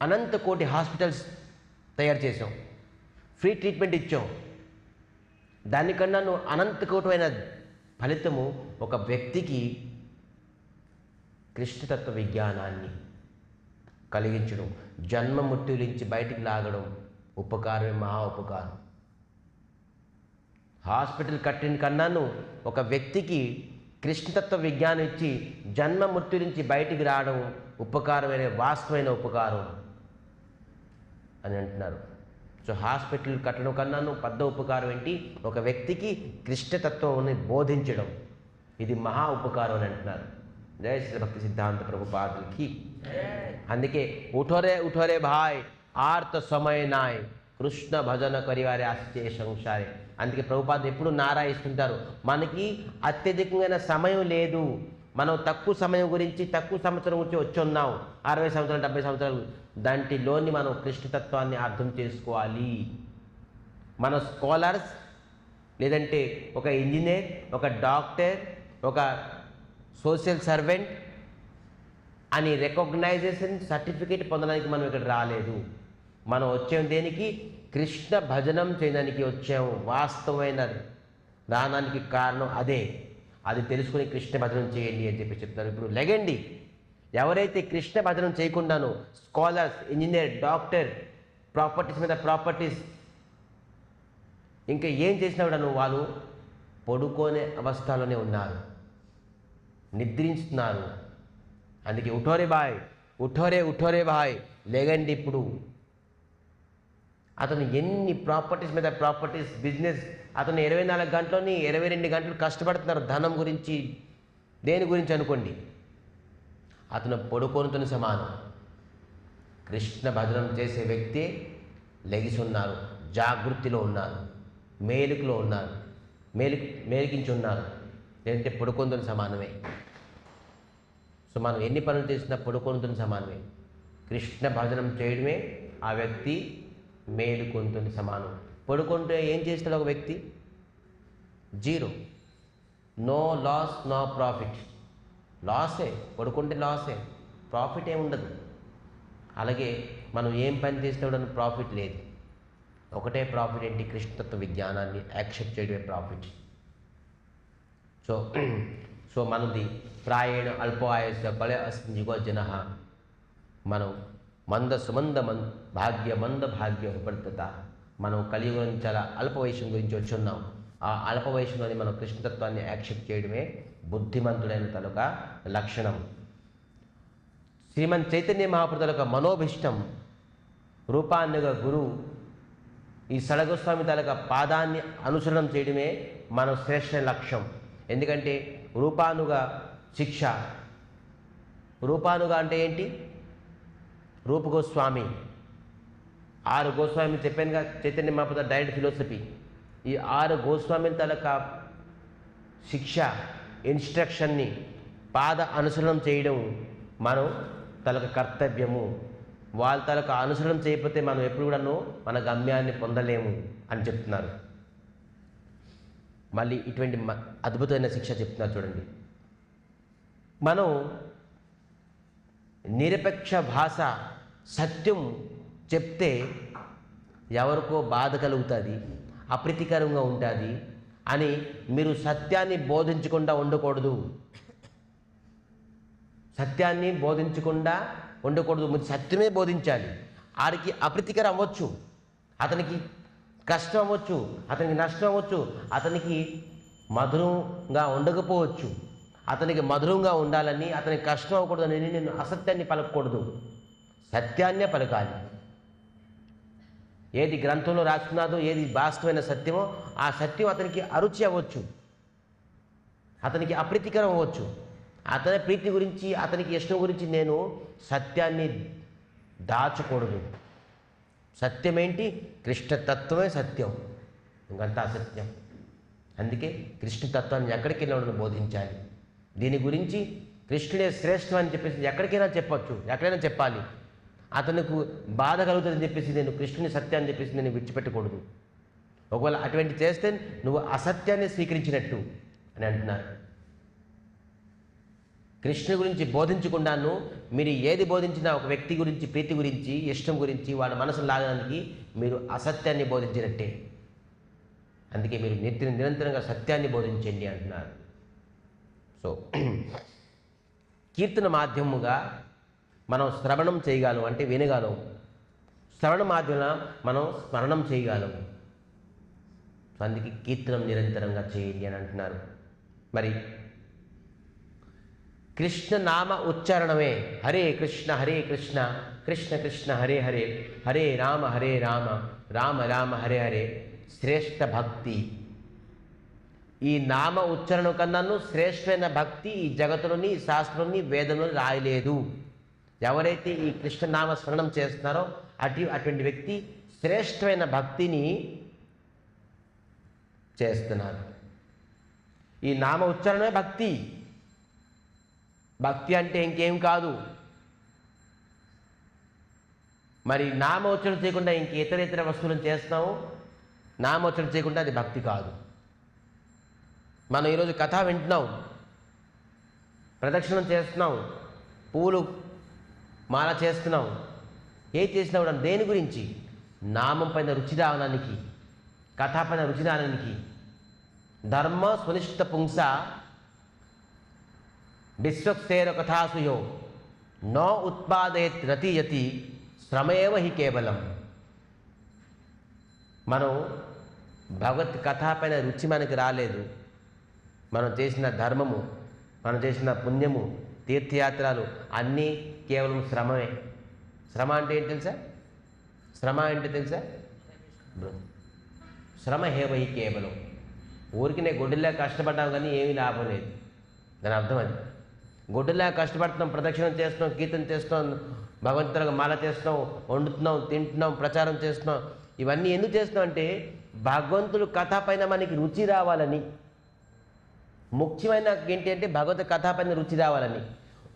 అనంత కోటి హాస్పిటల్స్ తయారు చేసాం, ఫ్రీ ట్రీట్మెంట్ ఇచ్చాం. దానికన్నా నువ్వు అనంత కోటమైన ఫలితము ఒక వ్యక్తికి కృష్ణతత్వ విజ్ఞానాన్ని కలిగించడం, జన్మ మృత్యుల నుంచి బయటికి లాగడం ఉపకారమే, మహా ఉపకారం. హాస్పిటల్ కట్టిన కన్నాను ఒక వ్యక్తికి కృష్ణతత్వ విజ్ఞానం ఇచ్చి జన్మ మృత్యు నుంచి బయటికి రావడం ఉపకారమైన, వాస్తవమైన ఉపకారం అని అంటున్నారు. సో హాస్పిటల్ కట్టడం కన్నాను పెద్ద ఉపకారం ఏంటి? ఒక వ్యక్తికి కృష్ణతత్వాన్ని బోధించడం, ఇది మహా ఉపకారం అని అంటున్నారు. జయ శ్రీ భక్తి సిద్ధాంత ప్రభుపాదులకి. అందుకే ఉఠోరే ఉఠోరే భాయ్ ఆర్త సమయ నాయ్ కృష్ణ భజన కరివారే ఆశ్చర్య సంసారే. అందుకే ప్రభుపాదులు ఎప్పుడు నారాయిస్తుంటారు, మనకి అత్యధికమైన సమయం లేదు, మనం తక్కువ సమయం గురించి తక్కువ సంవత్సరం గురించి వచ్చి ఉన్నాం, 60 సంవత్సరాలు 70 సంవత్సరాలు. దాంట్లోని మనం కృష్ణతత్వాన్ని అర్థం చేసుకోవాలి. మన స్కాలర్స్ లేదంటే ఒక ఇంజనీర్, ఒక డాక్టర్, ఒక సోషల్ సర్వెంట్ అని రికగ్నైజేషన్ సర్టిఫికేట్ పొందడానికి మనం ఇక్కడ రాలేదు. మనం వచ్చాము దేనికి? కృష్ణ భజనం చేయడానికి వచ్చాము. వాస్తవమైన దానానికి కారణం అదే. అది తెలుసుకుని కృష్ణ భజనం చేయండి అని చెప్పి చెప్తారు. ఇప్పుడు లెగండి, ఎవరైతే కృష్ణ భజనం చేయకుండాను స్కాలర్స్, ఇంజనీర్, డాక్టర్, ప్రాపర్టీస్ మీద ప్రాపర్టీస్ ఇంకా ఏం చేసినా కూడాను వాళ్ళు పడుకోనే అవస్థలోనే ఉన్నారు, నిద్రించుతున్నారు. అందుకే ఉఠోరే బాయ్, ఉఠోరే బాయ్, లేగండి ఇప్పుడు. అతను ఎన్ని ప్రాపర్టీస్ మీద ప్రాపర్టీస్, బిజినెస్, అతను 24 గంటలని 22 గంటలు కష్టపడుతున్నారు ధనం గురించి, దేని గురించి అనుకోండి. అతను పడుకోనుతో సమానం. కృష్ణ భజనం చేసే వ్యక్తి లెగిసి ఉన్నారు, జాగృతిలో ఉన్నారు, మేలుకులో ఉన్నారు, మేలుకించి ఉన్నారు. లేదంటే పడుకోనుతో సమానమే. సో మనం ఎన్ని పనులు చేసినా పడుకోనుతో సమానమే. కృష్ణ భజనం చేయడమే ఆ వ్యక్తి మేలుకొంతో సమానం. పడుకుంటే ఏం చేస్తాడు ఒక వ్యక్తి? Zero. No loss, no profit. లాసే, పడుకుంటే లాసే, ప్రాఫిట్ ఏముండదు. అలాగే మనం ఏం పని చేసినా ప్రాఫిట్ లేదు. ఒకటే ప్రాఫిట్ ఏంటి? కృష్ణతత్వ విజ్ఞానాన్ని యాక్సెప్ట్ చేయడమే ప్రాఫిట్. సో మనది ప్రాయేణ అల్పాయస్య బలే అస్మిజుగో జన. మనం మంద సుమంద భాగ్య మంద భాగ్య ఉపర్తత. మనం కలియుగం చాలా అల్ప వయసు గురించి వచ్చి ఉన్నాం. ఆ అల్ప వయసులోని మనం కృష్ణతత్వాన్ని యాక్సెప్ట్ చేయడమే బుద్ధిమంతుడైన తలక లక్షణం. శ్రీమన్ చైతన్య మహాప్రభు తలక మనోభిష్టం రూపాన్నిగా గురు ఈ సడగోస్వామి తలక పాదాన్ని అనుసరణం చేయడమే మన శ్రేష్ఠ లక్ష్యం. ఎందుకంటే రూపానుగా శిక్ష. రూపానుగా అంటే ఏంటి? రూప గోస్వామి, 6 గోస్వామి చెప్పానుగా, చైతన్య మహాప్రభు డైరెక్ట్ ఫిలాసఫీ. ఈ 6 గోస్వామి తలక శిక్ష, ఇన్స్ట్రక్షన్ని పాద అనుసరణం చేయడం మనం తలక కర్తవ్యము. వాళ్ళ తలక అనుసరణం చేయకపోతే మనం ఎప్పుడు కూడాను మన గమ్యాన్ని పొందలేము అని చెప్తున్నారు. మళ్ళీ ఇటువంటి అద్భుతమైన శిక్ష చెప్తున్నారు చూడండి. మనం నిరపేక్ష భాష సత్యం చెప్తే ఎవరికో బాధ కలుగుతుంది, అప్రీతికరంగా ఉంటుంది అని మీరు సత్యాన్ని బోధించకుండా ఉండకూడదు. సత్యాన్ని బోధించకుండా ఉండకూడదు. మీరు సత్యమే బోధించాలి. ఆడికి అప్రీతికరం అవ్వచ్చు, అతనికి కష్టం అవ్వచ్చు, అతనికి నష్టం అవ్వచ్చు, అతనికి మధురంగా ఉండకపోవచ్చు. అతనికి మధురంగా ఉండాలని, అతనికి కష్టం అవ్వకూడదని నేను అసత్యాన్ని పలకకూడదు, సత్యాన్నే పలకాలి. ఏది గ్రంథంలో రాసుకున్నదో, ఏది వాస్తవమైన సత్యమో ఆ సత్యం అతనికి అరుచి అవ్వచ్చు, అతనికి అప్రీతికరం అవ్వచ్చు. అతని ప్రీతి గురించి, అతనికి ఇష్టం గురించి నేను సత్యాన్ని దాచకూడదు. సత్యం ఏంటి? కృష్ణతత్వమే సత్యం, ఇంకంతా అసత్యం. అందుకే కృష్ణతత్వాన్ని ఎక్కడికి వెళ్ళిన బోధించాలి. దీని గురించి కృష్ణుడే శ్రేష్టం అని చెప్పేసి ఎక్కడికైనా చెప్పచ్చు, ఎక్కడైనా చెప్పాలి. అతనికి బాధ కలుగుతుందని చెప్పేసి నేను కృష్ణుని సత్యాన్ని చెప్పేసి నేను విడిచిపెట్టకూడదు. ఒకవేళ అటువంటి చేస్తే నువ్వు అసత్యాన్ని స్వీకరించినట్టు అని అంటున్నారు. కృష్ణుని గురించి బోధించకుండాను మీరు ఏది బోధించినా ఒక వ్యక్తి గురించి, ప్రీతి గురించి, ఇష్టం గురించి, వాళ్ళ మనసును లాగడానికి మీరు అసత్యాన్ని బోధించినట్టే. అందుకే మీరు నిరంతరంగా సత్యాన్ని బోధించండి అంటున్నారు. సో కీర్తన మాధ్యముగా మనం శ్రవణం చేయగలం, అంటే వినగలం. శ్రవణ మాధ్యమున మనం స్మరణం చేయగలం. అందుకే కీర్తనం నిరంతరంగా చేయండి అని అంటున్నారు. మరి కృష్ణ నామ ఉచ్చారణమే హరే కృష్ణ కృష్ణ కృష్ణ హరే హరే, హరే రామ రామ రామ హరే హరే శ్రేష్ఠ భక్తి. ఈ నామ ఉచ్చారణ కన్నాను శ్రేష్టమైన భక్తి ఈ జగత్తులోని, శాస్త్రంలోని, వేదంలో రాయలేదు. ఎవరైతే ఈ కృష్ణనామ స్మరణం చేస్తున్నారో అటువంటి వ్యక్తి శ్రేష్టమైన భక్తిని చేస్తున్నారు. ఈ నామ ఉచ్చారణమే భక్తి. భక్తి అంటే ఇంకేం కాదు. మరి నామోచ్చరణ చేయకుండా ఇంక ఇతర వస్తువులను చేస్తున్నాము, నామోచ్చరణ చేయకుండా అది భక్తి కాదు. మనం ఈరోజు కథ వింటున్నాం, ప్రదక్షిణం చేస్తున్నాం, పూలు మాల చేస్తున్నాం. ఏ చేసినా కూడా దేని గురించి? నామం పైన రుచి రావడానికి, కథా పైన రుచి రావడానికి. ధర్మ సునిష్ఠ పుంస విశ్వక్సేర కథాసుయో నో ఉత్పాదయత్ రతియతి శ్రమేవ హి కేవలం. మనం భగవత్ కథా పైన రుచి మనకి రాలేదు. మనం చేసిన ధర్మము, మనం చేసిన పుణ్యము, తీర్థయాత్రలు అన్నీ కేవలం శ్రమమే. శ్రమ అంటే ఏంటి తెలుసా? శ్రమ అంటే తెలుసా? శ్రమ హేవహి కేవలం. ఊరికి గొడ్డులా కష్టపడ్డాం కానీ ఏమీ లాభం లేదు. దాని అర్థం అది. గొడ్డులా కష్టపడుతున్నాం, ప్రదక్షిణం చేస్తున్నాం, కీర్తన చేస్తున్నాం, భగవంతుడిగా మాల చేస్తున్నాం, వండుతున్నాం, తింటున్నాం, ప్రచారం చేస్తున్నాం. ఇవన్నీ ఎందుకు చేస్తున్నాం అంటే భగవంతుడు కథ పైన మనకి రుచి రావాలని. ముఖ్యమైన ఏంటి అంటే భగవత్ కథ పైన రుచి రావాలని.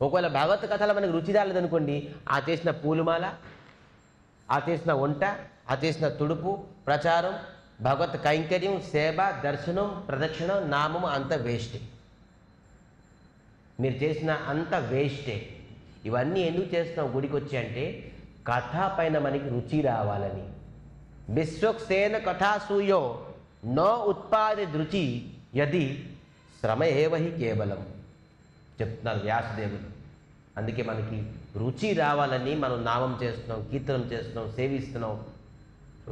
ఒకవేళ భగవత్ కథలో మనకి రుచి రాలేదనుకోండి, ఆ చేసిన పూలమాల, ఆ చేసిన వంట, ఆ చేసిన తుడుపు, ప్రచారం, భగవత్ కైంకర్యం, సేవ, దర్శనం, ప్రదక్షిణం, నామము అంత వేస్టే. మీరు చేసిన అంత వేస్టే. ఇవన్నీ ఎందుకు చేస్తున్నాం గుడికి వచ్చి అంటే కథ పైన మనకి రుచి రావాలని. విశ్వక్సేన కథాసూయో నో ఉత్పాద రుచి యది శ్రమ ఏవహి కేవలం చెప్తున్నారు వ్యాసదేవుడు. అందుకే మనకి రుచి రావాలని మనం నామం చేస్తున్నాం, కీర్తనం చేస్తున్నాం, సేవిస్తున్నాం.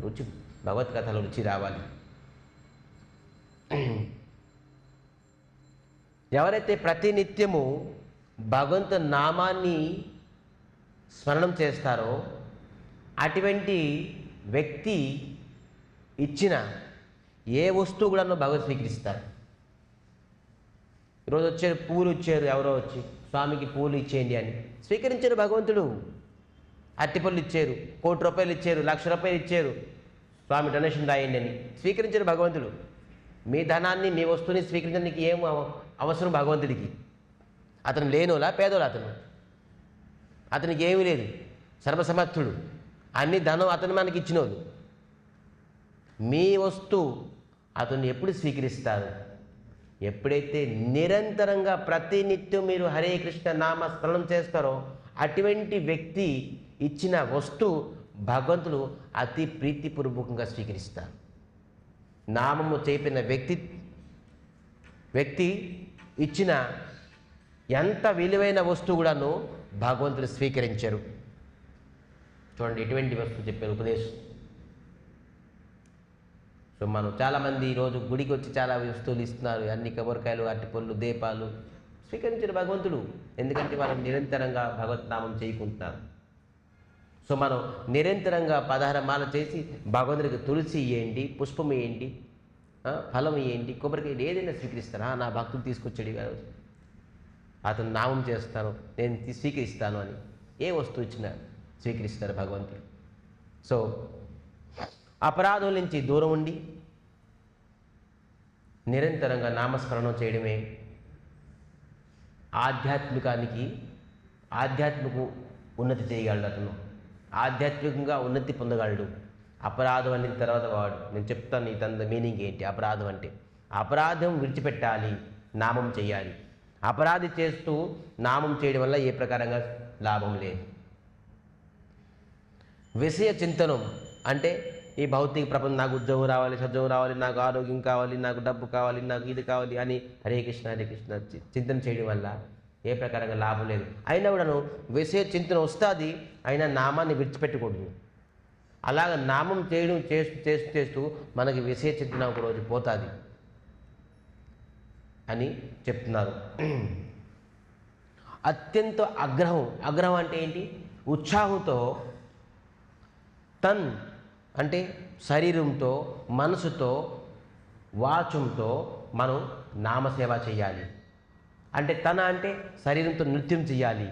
రుచి, భగవద్గీతలో రుచి రావాలి. ఎవరైతే ప్రతినిత్యము భగవంతు నామాన్ని స్మరణం చేస్తారో అటువంటి వ్యక్తి ఇచ్చిన ఏ వస్తువు కూడా భగవత్ స్వీకరిస్తారు. ఈరోజు వచ్చారు, పూలు ఇచ్చారు, ఎవరో వచ్చి స్వామికి పూలు ఇచ్చేయండి అని స్వీకరించారు భగవంతుడు. అట్టిపళ్ళు ఇచ్చారు, 1 కోటి రూపాయలు ఇచ్చారు, 1,00,000 రూపాయలు ఇచ్చారు, స్వామి డొనేషన్ రాయండి అని స్వీకరించారు భగవంతుడు. మీ ధనాన్ని, మీ వస్తువుని స్వీకరించడానికి ఏం అవసరం భగవంతుడికి? అతను లేనోలా, పేదోలా? అతనికి ఏమీ లేదు, సర్వసమర్థుడు. అన్ని ధనం అతను మనకి ఇచ్చినోడు. మీ వస్తువు అతను ఎప్పుడు స్వీకరిస్తారు? ఎప్పుడైతే నిరంతరంగా ప్రతినిత్యం మీరు హరే కృష్ణ నామ స్మరణం చేస్తారో అటువంటి వ్యక్తి ఇచ్చిన వస్తువు భగవంతుడు అతి ప్రీతిపూర్వకంగా స్వీకరిస్తారు. నామము చేపిన వ్యక్తి ఇచ్చిన ఎంత విలువైన వస్తువు కూడాను భగవంతుడు స్వీకరించరు. చూడండి ఎటువంటి వస్తువు చెప్పారు ఉపదేశం. సో మనం చాలామంది ఈరోజు గుడికి వచ్చి చాలా వస్తువులు ఇస్తున్నారు, అన్ని కొబ్బరికాయలు, అరటిపళ్ళు, దీపాలు స్వీకరించారు భగవంతుడు. ఎందుకంటే మనం నిరంతరంగా భగవద్నామం చేయకుంటున్నారు. సో మనం నిరంతరంగా 16 మాల చేసి భగవంతుడికి తులసి ఇవ్వండి, పుష్పం వేయండి, ఫలం ఏంటి, కొబ్బరికాయ ఏదైనా స్వీకరిస్తారా? నా భక్తులు తీసుకొచ్చాడు ఈరోజు, అతను నామం చేస్తాను, నేను స్వీకరిస్తాను అని ఏ వస్తువు ఇచ్చినా స్వీకరిస్తారు భగవంతుడు. సో అపరాధం నుంచి దూరం ఉండి నిరంతరంగా నామస్మరణం చేయడమే ఆధ్యాత్మిక ఉన్నతి చేయగలడు. అతను ఆధ్యాత్మికంగా ఉన్నతి పొందగలడు. అపరాధం అనేది తర్వాత వాడు, నేను చెప్తాను నీ తన మీనింగ్ ఏంటి. అపరాధం అంటే అపరాధం విడిచిపెట్టాలి, నామం చేయాలి. అపరాధి చేస్తూ నామం చేయడం వల్ల ఏ ప్రకారంగా లాభం లేదు. విషయ చింతనం అంటే ఈ భౌతిక ప్రపంచం, నాకు ఉద్యోగం రావాలి, సద్యోగం రావాలి, నాకు ఆరోగ్యం కావాలి, నాకు డబ్బు కావాలి, నాకు ఇది కావాలి అని హరే కృష్ణ చింతన చేయడం వల్ల ఏ ప్రకారంగా లాభం లేదు. అయినా కూడాను విషయ చింతన వస్తుంది, అయినా నామాన్ని విడిచిపెట్టకూడదు. అలాగ నామం చేయడం చేస్తూ మనకి విషయ చింతన ఒకరోజు పోతుంది అని చెప్తున్నారు. అత్యంత ఆగ్రహం అంటే ఏంటి? ఉత్సాహంతో, తన్ అంటే శరీరంతో, మనసుతో, వాచంతో మనం నామసేవ చేయాలి. అంటే తన అంటే శరీరంతో నృత్యం చేయాలి,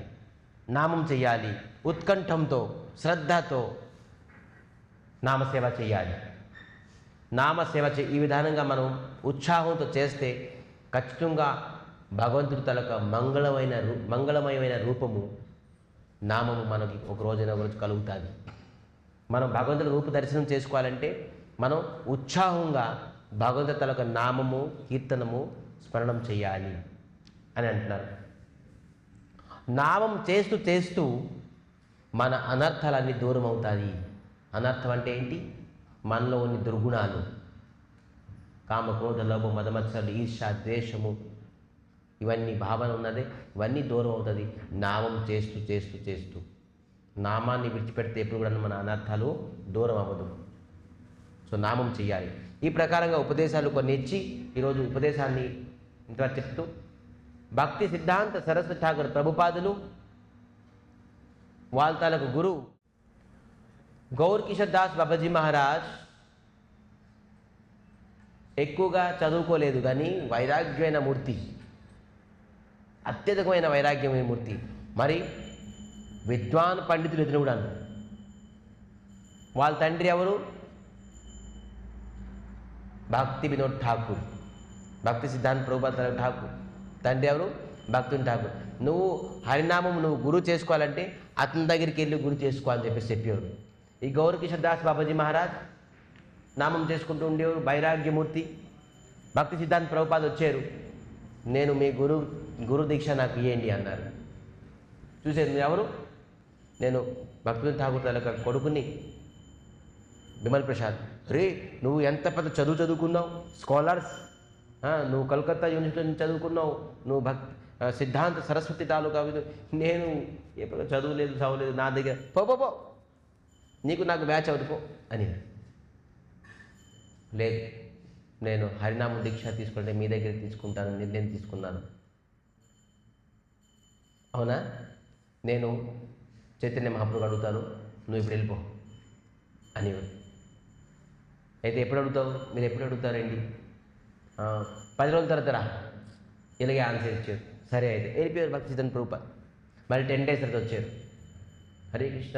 నామం చేయాలి, ఉత్కంఠంతో, శ్రద్ధతో నామసేవ చేయాలి. ఈ విధానంగా మనం ఉత్సాహంతో చేస్తే ఖచ్చితంగా భగవంతుడి తలక మంగళమయమైన రూపము, నామము మనకి ఒక రోజు కలుగుతుంది. మనం భగవంతుడి రూప దర్శనం చేసుకోవాలంటే మనం ఉత్సాహంగా భగవంతుడి తలక నామము, కీర్తనము, స్మరణం చేయాలి అని అంటున్నారు. నామం చేస్తూ మన అనర్థాలన్నీ దూరం అవుతాయి. అనర్థం అంటే ఏంటి? మనలో ఉన్న దుర్గుణాలు, కామ, క్రోధ, లోభ, మదమత్సరాలు, ఈర్ష, ద్వేషము, ఇవన్నీ భావన ఉన్నదే, ఇవన్నీ దూరం అవుతుంది నామం చేస్తూ. నామాన్ని విడిచిపెడితే ఎప్పుడు కూడా మన అనర్థాలు దూరం అవ్వదు. సో నామం చేయాలి. ఈ ప్రకారంగా ఉపదేశాలు కొన్ని ఇచ్చి ఈరోజు ఉపదేశాన్ని ఇంతవరకు చెప్తూ భక్తి సిద్ధాంత సరస్వతి ఠాకూర్ ప్రభుపాదులు, వాళ్ళ తాలూకు గురువు గౌర్ కిషోర్ దాస్ బాబాజీ మహారాజ్ ఎక్కువగా చదువుకోలేదు, కానీ వైరాగ్యమైన మూర్తి, అత్యధికమైన వైరాగ్యమైన మూర్తి. మరి విద్వాన్ పండితులు ఇతను కూడా. వాళ్ళ తండ్రి ఎవరు? భక్తి వినోద్ ఠాకూర్, భక్తి సిద్ధాంత ప్రభుపాద ఠాకూర్. తండ్రి ఎవరు? భక్తి ఠాకూర్. నువ్వు హరినామం నువ్వు గురువు చేసుకోవాలంటే అతని దగ్గరికి వెళ్ళి గురు చేసుకోవాలని చెప్పేవారు. ఈ గౌర్ కిషోర్ దాస్ బాబాజీ మహారాజ్ నామం చేసుకుంటూ ఉండేవారు, వైరాగ్యమూర్తి. భక్తి సిద్ధాంత ప్రభుపాద వచ్చారు, నేను మీ గురు దీక్ష నాకు ఇవ్వండి అన్నారు. చూసేది ఎవరు? నేను భక్తి ఠాకూర్ తాలూకా కొడుకుని బిమల్ ప్రసాద్. రే, నువ్వు ఎంత పెద్ద చదువుకున్నావు, స్కాలర్స్, నువ్వు కలకత్తా యూనివర్సిటీ నుంచి చదువుకున్నావు, నువ్వు సిద్ధాంత సరస్వతి తాలూకా. నేను ఎప్పుడు చదవలేదు, నా దగ్గర పో, నీకు నాకు మ్యాచ్ అవుతుపో అని. లేదు, నేను హరినామ దీక్ష తీసుకుంటే మీ దగ్గర తీసుకుంటాను నిర్ణయం తీసుకున్నాను. అవునా? నేను చైతన్య మహాప్రభువు అడుగుతాను, నువ్వు ఇప్పుడు వెళ్ళిపో అని. అయితే ఎప్పుడు అడుగుతావు? మీరు ఎప్పుడు అడుగుతారండి? 10 రోజుల తర్వాత రా, ఇలాగే ఆన్సర్ ఇచ్చారు. సరే అయితే వెళ్ళిపోయారు భక్తి సిద్ధాంత ప్రభుపాద. మళ్ళీ 10 days తర్వాత వచ్చారు. హరే కృష్ణ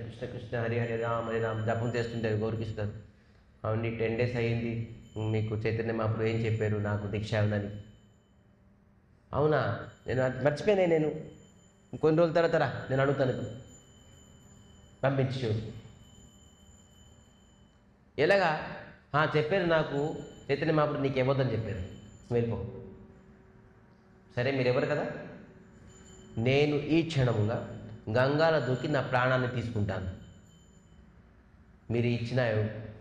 కృష్ణ కృష్ణ హరే హరే రామ్ జపం చేస్తుంటారు గౌర్ కిషోర్. అవునండి, 10 days అయ్యింది, మీకు చైతన్య మహాప్రభువు ఏం చెప్పారు, నాకు దీక్ష ఉందని. అవునా, నేను మర్చిపోయినా, నేను కొన్ని రోజుల తర్వాత రా, నేను అడుగుతాను, ఇప్పుడు పంపించు. ఎలాగా? చెప్పారు, నాకు చైతన్య మహాప్రభువు నీకు ఇవ్వద్దని చెప్పారు, వెళ్ళిపో. సరే, మీరు ఎవరు కదా, నేను ఈ క్షణంగా గంగాలో దూకి నా ప్రాణాన్ని తీసుకుంటాను, మీరు ఇచ్చిన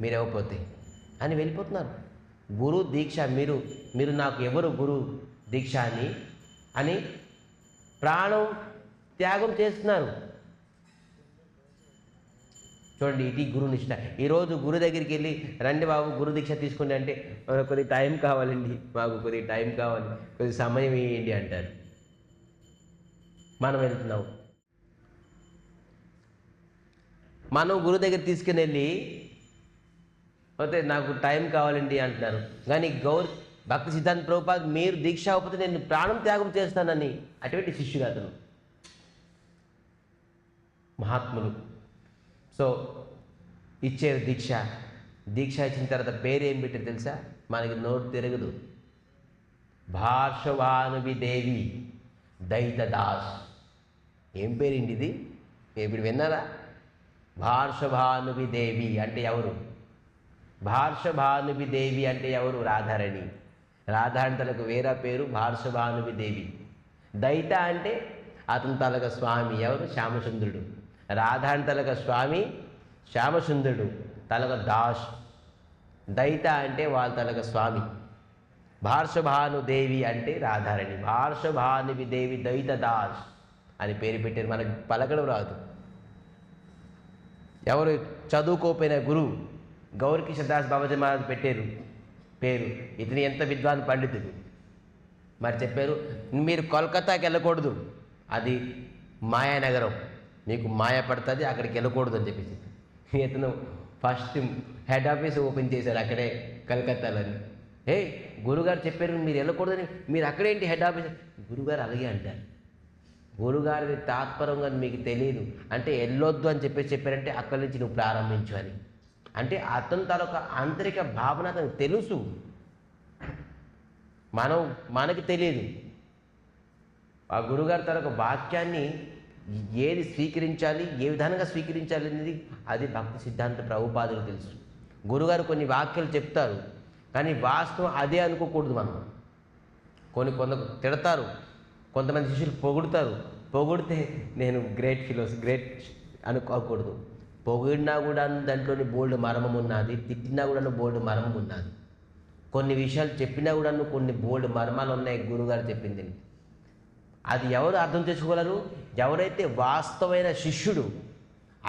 మీరు ఇవ్వకపోతే అని వెళ్ళిపోతున్నారు. గురు దీక్ష, మీరు నాకు ఎవరు గురు దీక్ష అని ప్రాణం త్యాగం చేస్తున్నారు. చూడండి, ఇది గురు నిష్ట. ఈరోజు గురు దగ్గరికి వెళ్ళి రండి బాబు గురు దీక్ష తీసుకోండి అంటే కొద్ది టైం కావాలండి, మాకు కొద్ది టైం కావాలి, కొద్ది సమయం వేయండి అంటారు. మనం వెళ్తున్నాం, మనం గురు దగ్గర తీసుకుని వెళ్ళి అయితే నాకు టైం కావాలండి అంటున్నారు. కానీ భక్తి సిద్ధాంత ప్రభుపాద్ మీరు దీక్ష అవ్వకపోతే నేను ప్రాణం త్యాగం చేస్తానని అటువంటి శిష్యుడు అతను. మహాత్ములు. సో ఇచ్చేది దీక్ష ఇచ్చిన తర్వాత పేరు ఏం పెట్టారు తెలుసా? మనకి నోటు తిరగదు. భార్షవానువి దేవి దైతదాస్. ఏం పేరిండి ఇది? ఇప్పుడు విన్నారా? భార్షభానువి దేవి అంటే ఎవరు? భార్షభానువి దేవి అంటే ఎవరు? రాధారాణి. రాధారాణి తనకు వేరే పేరు భార్షభానువి దేవి. దైత అంటే అతని తలక స్వామి ఎవరు? శ్యామసుందరుడు. రాధారాణి తలక స్వామి శ్యామసుందరుడు, తలక దాస్. దైత అంటే వాళ్ళ తలక స్వామి. భార్షభానుదేవి అంటే రాధారాణి. భార్షభానువి దేవి దైత దాస్ అని పేరు పెట్టారు. మనకు పలకడం రాదు. ఎవరు చదువుకోపోయిన గురువు గౌరకిషోర్ దాస్ బాబాజీ మహారాజ్ పెట్టారు పేరు. ఇతని ఎంత విద్వాన్ పండితుడు. మరి చెప్పారు మీరు కోల్కతాకి వెళ్ళకూడదు, అది మాయానగరం, మీకు మాయ పడుతుంది, అక్కడికి వెళ్ళకూడదు అని చెప్పేసి ఇతను ఫస్ట్ హెడ్ ఆఫీస్ ఓపెన్ చేశారు అక్కడే కలకత్తాలోని. గురుగారు చెప్పారు మీరు వెళ్ళకూడదని, మీరు అక్కడేంటి హెడ్ ఆఫీస్? గురుగారు అలాగే అంటారు. గురుగారిది తాత్పర్యంగా మీకు తెలియదు అంటే వెళ్ళొద్దు అని చెప్పారంటే అక్కడి నుంచి నువ్వు ప్రారంభించు అని. అంటే అతను తనొక ఆంతరిక భావన అతనికి తెలుసు, మనకి తెలియదు. ఆ గురుగారు తనొక వాక్యాన్ని ఏది స్వీకరించాలి, ఏ విధానంగా స్వీకరించాలి అనేది అది భక్తి సిద్ధాంత ప్రభుపాదులు తెలుసు. గురుగారు కొన్ని వాక్యాలు చెప్తారు కానీ వాస్తవం అదే అనుకోకూడదు. మనం కొందరు తిడతారు, కొంతమంది శిష్యులు పొగిడితే నేను గ్రేట్ అనుకోకూడదు. పొగిడినా కూడా దాంట్లోని బోల్డ్ మర్మం ఉన్నది, తిట్టినా కూడా బోల్డ్ మర్మం ఉన్నది. కొన్ని విషయాలు చెప్పినా కూడా కొన్ని బోల్డ్ మర్మాలు ఉన్నాయి గురుగారు చెప్పింది. అది ఎవరు అర్థం చేసుకోగలరు? ఎవరైతే వాస్తవమైన శిష్యుడు,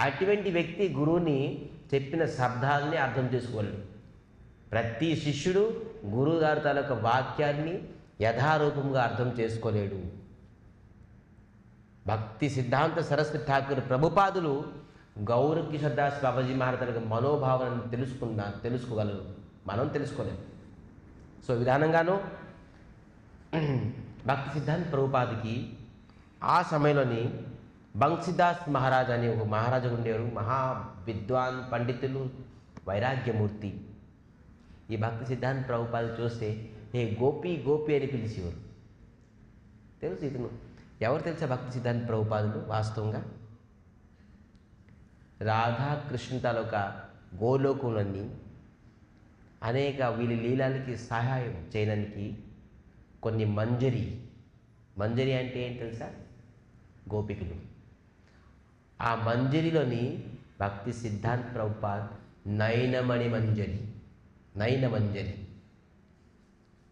అటువంటి వ్యక్తి గురువుని చెప్పిన శబ్దాలని అర్థం చేసుకోగలడు. ప్రతి శిష్యుడు గురువుగారు తాలూకా వాక్యాన్ని యథారూపంగా అర్థం చేసుకోలేడు. భక్తి సిద్ధాంత సరస్వతి ఠాకూర్ ప్రభుపాదులు గౌరకిషోర్ దాస్ బాబాజీ మహారాజ్ తాలూకా మనోభావాలను తెలుసుకోగలరు, మనం తెలుసుకోలేము. సో విధానంగాను భక్తి సిద్ధాంత ప్రభుపాదికి ఆ సమయంలోని బంక్సిదాస్ మహారాజ్ అని ఒక మహారాజు ఉండేవారు. మహా విద్వాన్ పండితులు, వైరాగ్యమూర్తి. ఈ భక్తి సిద్ధాంత ప్రభుపాది చూస్తే గోపి అని పిలిచేవారు. తెలుసు ఇతను ఎవరు తెలుసా? భక్తి సిద్ధాంత ప్రభుపాదులు వాస్తవంగా రాధాకృష్ణ తాలూకా గోలోకంలోని అనేక వీళ్ళ లీలాలకి సహాయం చేయడానికి కొన్ని మంజరి అంటే ఏంటి తెలుసా? గోపికలు. ఆ మంజరిలోని భక్తి సిద్ధాంత ప్రభుపాద్ నయనమణి మంజరి,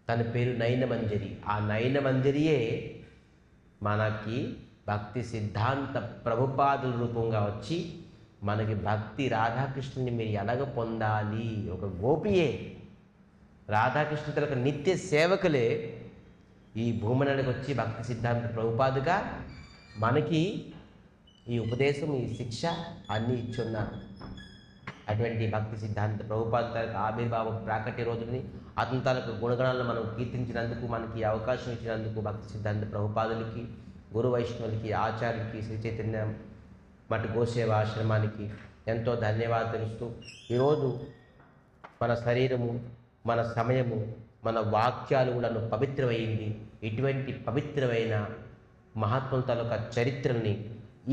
తన పేరు నయనమంజరి. ఆ నయనమంజరియే మనకి భక్తి సిద్ధాంత ప్రభుపాదుల రూపంగా వచ్చి మనకి భక్తి రాధాకృష్ణుని మీరు ఎలాగ పొందాలి, ఒక గోపియే రాధాకృష్ణ తలకు నిత్య సేవకులే ఈ భూమనడికి వచ్చి భక్తి సిద్ధాంత ప్రభుపాదుగా మనకి ఈ ఉపదేశం, ఈ శిక్ష అన్నీ ఇచ్చున్నారు. అటువంటి భక్తి సిద్ధాంత ప్రభుపాద తలకు ఆవిర్భావం ప్రాకట్య రోజుని అతని తలకు గుణగణాలను మనం కీర్తించినందుకు, మనకి అవకాశం ఇచ్చినందుకు భక్తి సిద్ధాంత ప్రభుపాదులకి, గురు వైష్ణవులకి, ఆచార్యులకి, శ్రీ చైతన్య మఠ గోసేవ ఆశ్రమానికి ఎంతో ధన్యవాదాలు తెలుస్తూ, ఈరోజు మన శరీరము, మన సమయము, మన వాక్యాలు కూడా పవిత్రమైంది. ఇటువంటి పవిత్రమైన మహాత్ముల తాలూకా చరిత్రని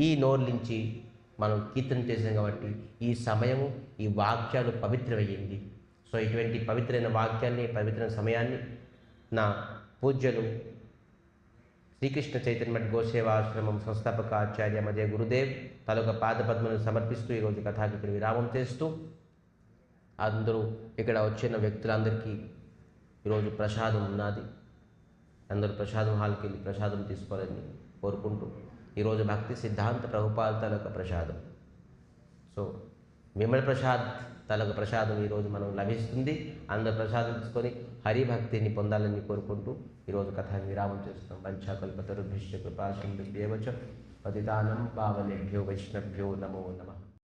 ఈ నోరు నుంచి మనం కీర్తన చేసాం కాబట్టి ఈ సమయము, ఈ వాక్యాలు పవిత్రమయ్యింది. సో ఇటువంటి పవిత్రమైన వాక్యాన్ని, పవిత్రమైన సమయాన్ని నా పూజ్యులు శ్రీకృష్ణ చైతన్య మఠ గోసేవ ఆశ్రమం సంస్థాపక ఆచార్య మధ్య గురుదేవ్ తాలూకా పాదపద్మను సమర్పిస్తూ ఈరోజు కథాకి విరామం చేస్తూ, అందరూ ఇక్కడ వచ్చిన వ్యక్తులందరికీ ఈరోజు ప్రసాదం ఉన్నది, అందరూ ప్రసాదం హాల్కి వెళ్ళి ప్రసాదం తీసుకోవాలని కోరుకుంటూ, ఈరోజు భక్తి సిద్ధాంత ప్రభుపాద తాలూకా ప్రసాదం. సో విమల ప్రసాద్ తాలూకా ప్రసాదం ఈరోజు మనం లభిస్తుంది. అందరూ ప్రసాదం తీసుకొని హరిభక్తిని పొందాలని కోరుకుంటూ ఈరోజు కథాన్ని విరామం చేస్తున్నాం. పంచాకల్పతరుభ్యశ్చ కృపాసింధుభ్యేవ చ పతితానం పావనేభ్యో వైష్ణవ్యో నమో నమః.